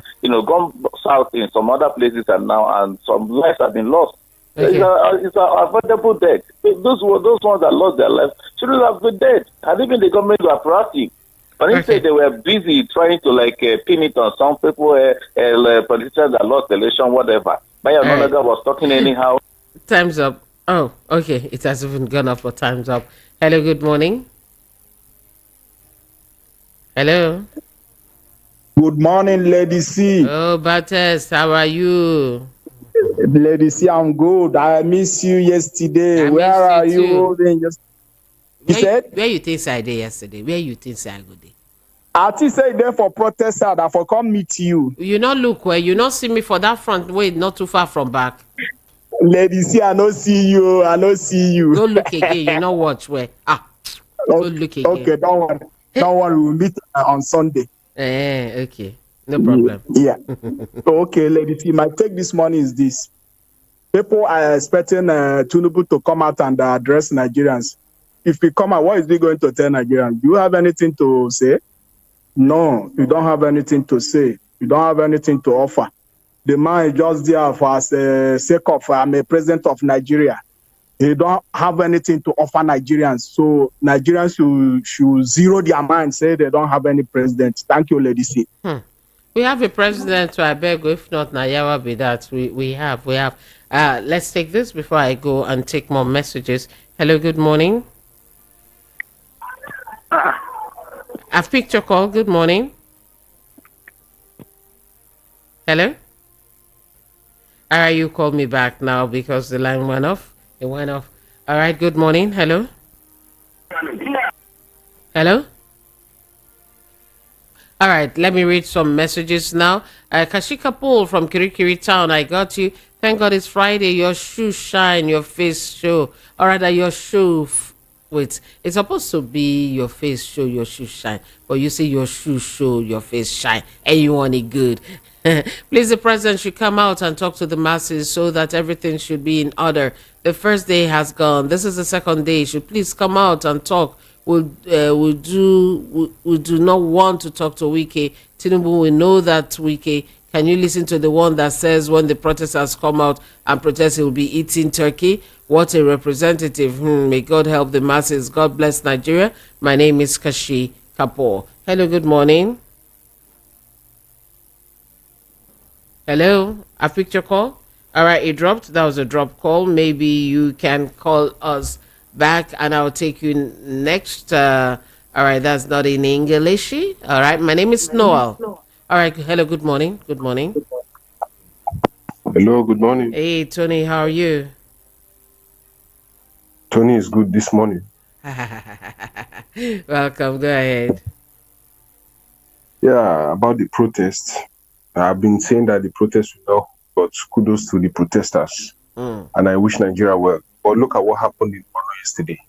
S17: gone south in some other places and some lives have been lost.
S1: Okay.
S17: It's an avoidable death. Those ones that lost their lives shouldn't have been dead. And even the government were proactive. But instead they were busy trying to pin it on some people, politicians that lost the election, whatever. Maya Monaga was talking anyhow.
S1: Time's up. Oh, okay. It has even gone up for time's up. Hello, good morning. Hello.
S18: Good morning, Lady C.
S1: Oh, Bates, how are you?
S18: Lady C, I'm good. I miss you yesterday. Where are you?
S1: Where you think I did yesterday? Where you think I go there?
S18: I think say there for protest that for come meet you.
S1: You not look where you not see me for that front way, not too far from back.
S18: Lady C, I no see you. I no see you.
S1: Don't look again. You not watch where. Don't look again.
S18: Okay, don't worry. Don't worry. We'll meet on Sunday.
S1: Okay. No problem.
S18: Yeah. Okay, Lady C, my take this morning is this. People are expecting Tinubu to come out and address Nigerians. If he come out, what is he going to tell Nigerians? Do you have anything to say? No, you don't have anything to say. You don't have anything to offer. The man is just there for sake of I'm a president of Nigeria. They don't have anything to offer Nigerians. So Nigerians should zero their mind, say they don't have any president. Thank you, Lady C.
S1: We have a president, so I beg, if not, Nayawa be that. We have. Let's take this before I go and take more messages. Hello, good morning. I've picked your call. Good morning. Hello? All right, you call me back now because the line went off. It went off. All right, good morning. Hello? Hello? All right, let me read some messages now. Kashika Pool from Kirikiri Town, I got you. Thank God it's Friday. Your shoes shine, your face show. Or rather, your shoe... Wait, it's supposed to be your face show, your shoes shine. But you say your shoes show, your face shine. And you want it good. Please, the president should come out and talk to the masses so that everything should be in order. The first day has gone. This is the second day. He should please come out and talk. We do not want to talk to Wike. Tinubu, we know that Wike. Can you listen to the one that says when the protesters come out and protest, he will be eating turkey? What a representative. May God help the masses. God bless Nigeria. My name is Kashi Kapoor. Hello, good morning. Hello, I picked your call. All right, it dropped. That was a drop call. Maybe you can call us back and I'll take you next. All right, that's not in English. All right, my name is Noel. All right, hello, good morning. Good morning.
S13: Hello, good morning.
S1: Hey, Tony, how are you?
S13: Tony is good this morning.
S1: Welcome, go ahead.
S13: Yeah, about the protest. I've been saying that the protest will not, but kudos to the protesters. And I wish Nigeria well. But look at what happened in Borno yesterday.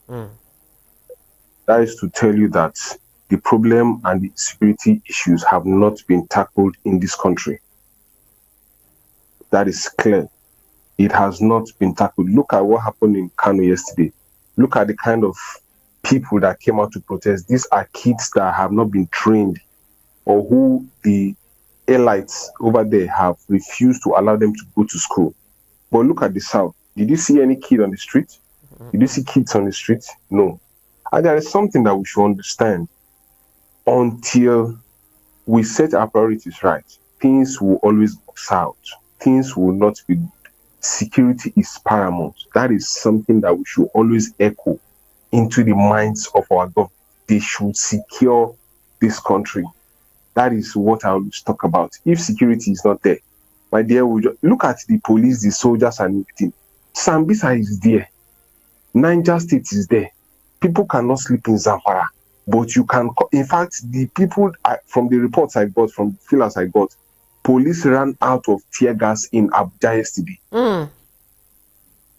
S13: That is to tell you that the problem and the security issues have not been tackled in this country. That is clear. It has not been tackled. Look at what happened in Kano yesterday. Look at the kind of people that came out to protest. These are kids that have not been trained or who the elites over there have refused to allow them to go to school. But look at the South. Did you see any kid on the street? Did you see kids on the street? No. And there is something that we should understand. Until we set our priorities right, things will always go south. Things will not be good. Security is paramount. That is something that we should always echo into the minds of our government. They should secure this country. That is what I always talk about. If security is not there, my dear, look at the police, the soldiers, and everything.
S19: Sambisa is there. Niger State is there. People cannot sleep in Zamfara. But you can, in fact, the people, from the reports I got, from the feelers I got, police ran out of tear gas in Abuja yesterday.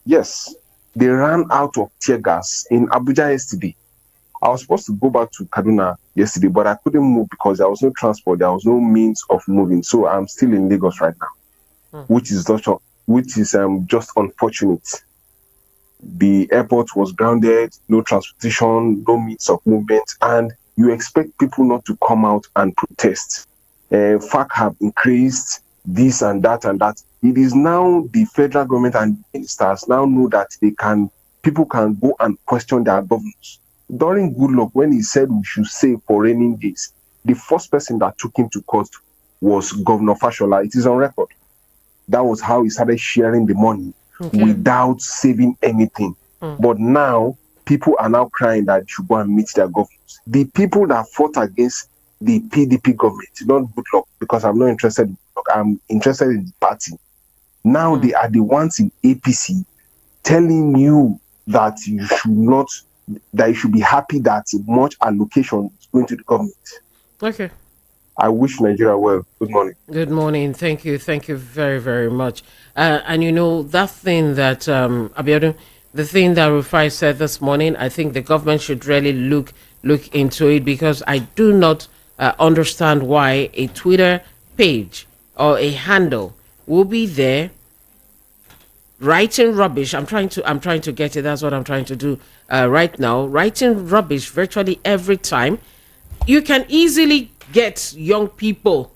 S19: Yes, they ran out of tear gas in Abuja yesterday. I was supposed to go back to Kaduna yesterday, but I couldn't move because there was no transport, there was no means of moving. So I'm still in Lagos right now, which is just unfortunate. The airport was grounded, no transportation, no means of movement, and you expect people not to come out and protest. FAC have increased this and that and that. It is now the federal government and ministers now know that people can go and question their governors. During Goodluck, when he said we should save for raining days, the first person that took him to court was Governor Fashola. It is on record. That was how he started sharing the money without saving anything. But now, people are now crying that they should go and meet their governors. The people that fought against the PDP government, not Goodluck, because I'm not interested in Goodluck, I'm interested in the party. Now they are the ones in APC telling you that you should be happy that much allocation is going to the government.
S1: Okay.
S19: I wish Nigeria well. Good morning.
S1: Good morning. Thank you. Thank you very, very much. And you know, that thing that, Abiodun, the thing that Rufai said this morning, I think the government should really look into it, because I do not understand why a Twitter page or a handle will be there writing rubbish. I'm trying to get it. That's what I'm trying to do right now. Writing rubbish virtually every time. You can easily get young people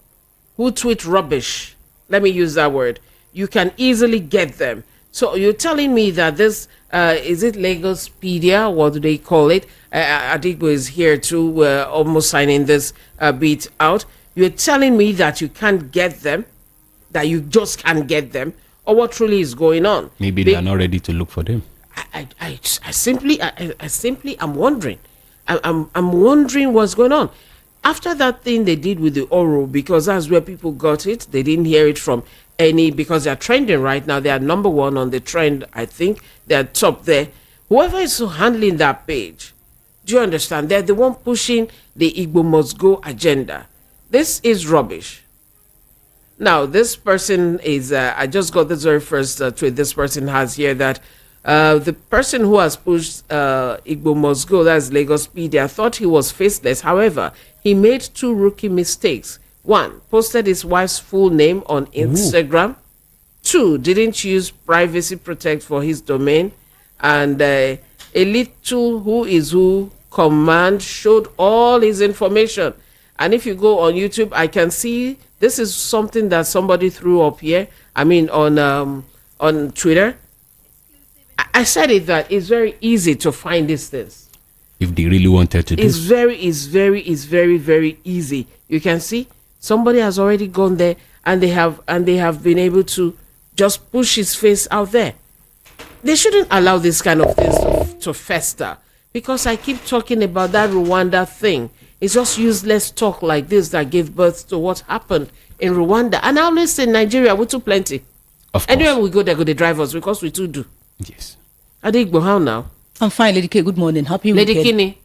S1: who tweet rubbish. Let me use that word. You can easily get them. So you're telling me that this, is it Lagospedia? What do they call it? Adigbo is here too, almost signing this bit out. You're telling me that you can't get them, that you just can't get them, or what truly is going on?
S20: Maybe they are not ready to look for them.
S1: I simply am wondering. I'm wondering what's going on. After that thing they did with the oral, because that's where people got it, they didn't hear it from any, because they're trending right now. They are number one on the trend, I think. They're top there. Whoever is handling that page, do you understand? They're the one pushing the Igbo must go agenda. This is rubbish. Now, this person is, I just got this very first tweet this person has here, that the person who has pushed Igbo must go, that's Lagospedia, thought he was faceless. However, he made two rookie mistakes. One, posted his wife's full name on Instagram. Ooh. Two, didn't use privacy protect for his domain. And Elite Tool, who is who command, showed all his information. And if you go on YouTube, I can see this is something that somebody threw up here. I mean, on Twitter. I said it, that it's very easy to find these things.
S20: If they really wanted to do.
S1: It's very, very easy. You can see somebody has already gone there, and they have been able to just push his face out there. They shouldn't allow this kind of things to fester, because I keep talking about that Rwanda thing. It's just useless talk like this that gave birth to what happened in Rwanda. And I always say Nigeria, we too plenty. Of course. Anywhere we go, they go the drivers, because we too do.
S20: Yes.
S1: Adigbo, how now?
S21: I'm fine, Lady K. Good morning. Happy
S1: Lady
S21: weekend.
S1: Kinney.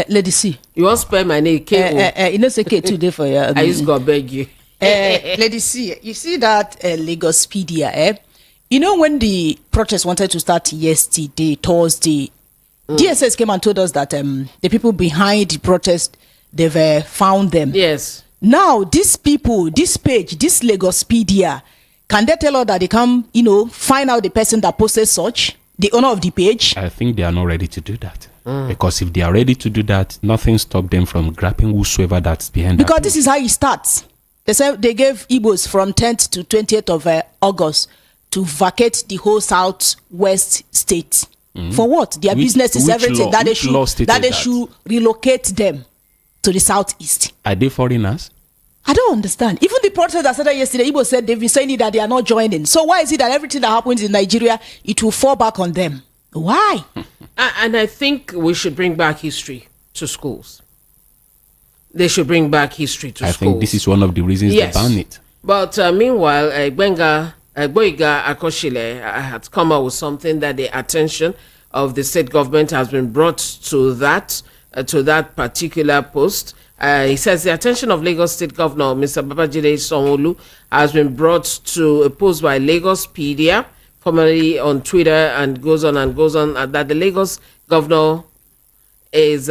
S21: Lady C.
S1: You won't spell my name, K.
S21: You know, say K today for you.
S1: I just got beg you.
S21: Lady C, you see that Lagospedia, You know, when the protest wanted to start yesterday, Thursday, DSS came and told us that the people behind the protest, they've found them.
S1: Yes.
S21: Now, these people, this page, this Lagospedia, can they tell us that they come, find out the person that posted such, the owner of the page?
S20: I think they are not ready to do that. Because if they are ready to do that, nothing stopped them from grabbing whosoever that's behind that.
S21: Because this is how it starts. They said they gave Igbos from 10th to 20th of August to vacate the whole southwest state. For what? Their business is everything. That they should relocate them to the southeast.
S20: Are they foreigners?
S21: I don't understand. Even the protest that started yesterday, Igbo said they've been saying that they are not joining. So why is it that everything that happens in Nigeria, it will fall back on them? Why?
S1: And I think we should bring back history to schools. They should bring back history to schools.
S20: I think this is one of the reasons they ban it.
S1: But meanwhile, Benga Boyga Akoshile had come out with something that the attention of the state government has been brought to that particular post. He says the attention of Lagos State Governor Mr. Babajide Sanwo-Olu has been brought to a post by Lagospedia, formerly on Twitter, and goes on that the Lagos governor is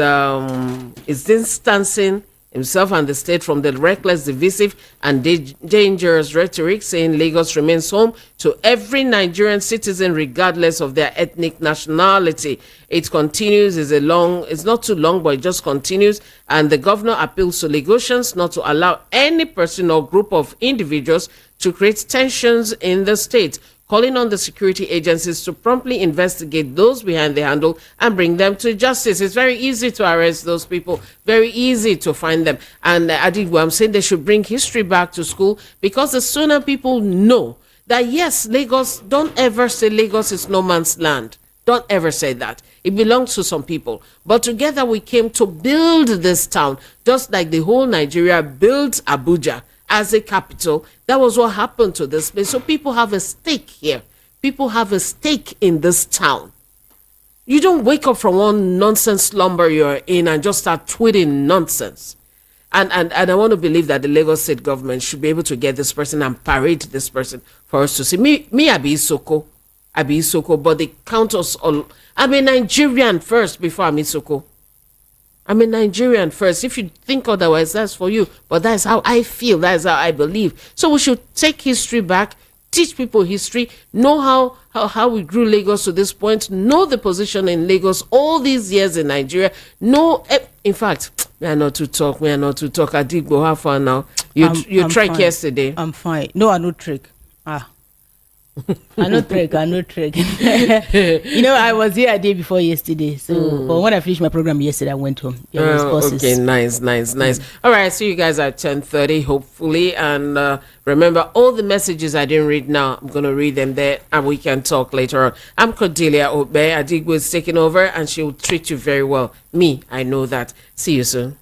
S1: distancing himself and the state from the reckless, divisive, and dangerous rhetoric, saying Lagos remains home to every Nigerian citizen regardless of their ethnic nationality. It continues, it's not too long, but it just continues, and the governor appeals to Lagosians not to allow any person or group of individuals to create tensions in the state, calling on the security agencies to promptly investigate those behind the handle and bring them to justice. It's very easy to arrest those people, very easy to find them. And I'm saying they should bring history back to school, because the sooner people know that, yes, Lagos, don't ever say Lagos is no man's land. Don't ever say that. It belongs to some people. But together we came to build this town, just like the whole Nigeria built Abuja as a capital. That was what happened to this place. So people have a stake here. People have a stake in this town. You don't wake up from one nonsense slumber you're in and just start tweeting nonsense. And I want to believe that the Lagos state government should be able to get this person and parade this person for us to see. Me, I be Isoko, but they count us all. I'm a Nigerian first before I'm Isoko. I'm a Nigerian first. If you think otherwise, that's for you. But that's how I feel. That's how I believe. So we should take history back, teach people history, know how we grew Lagos to this point, know the position in Lagos all these years in Nigeria. In fact, we are not to talk. I did go how far now? You tried yesterday.
S21: I'm fine. No, I no trick. I no trick. I was here a day before yesterday. So, but when I finished my program yesterday, I went home.
S1: Okay, nice. All right, see you guys at 10:30, hopefully. And remember, all the messages I didn't read now, I'm going to read them there, and we can talk later on. I'm Cordelia Obe. Adigbo is taking over, and she will treat you very well. Me, I know that. See you soon.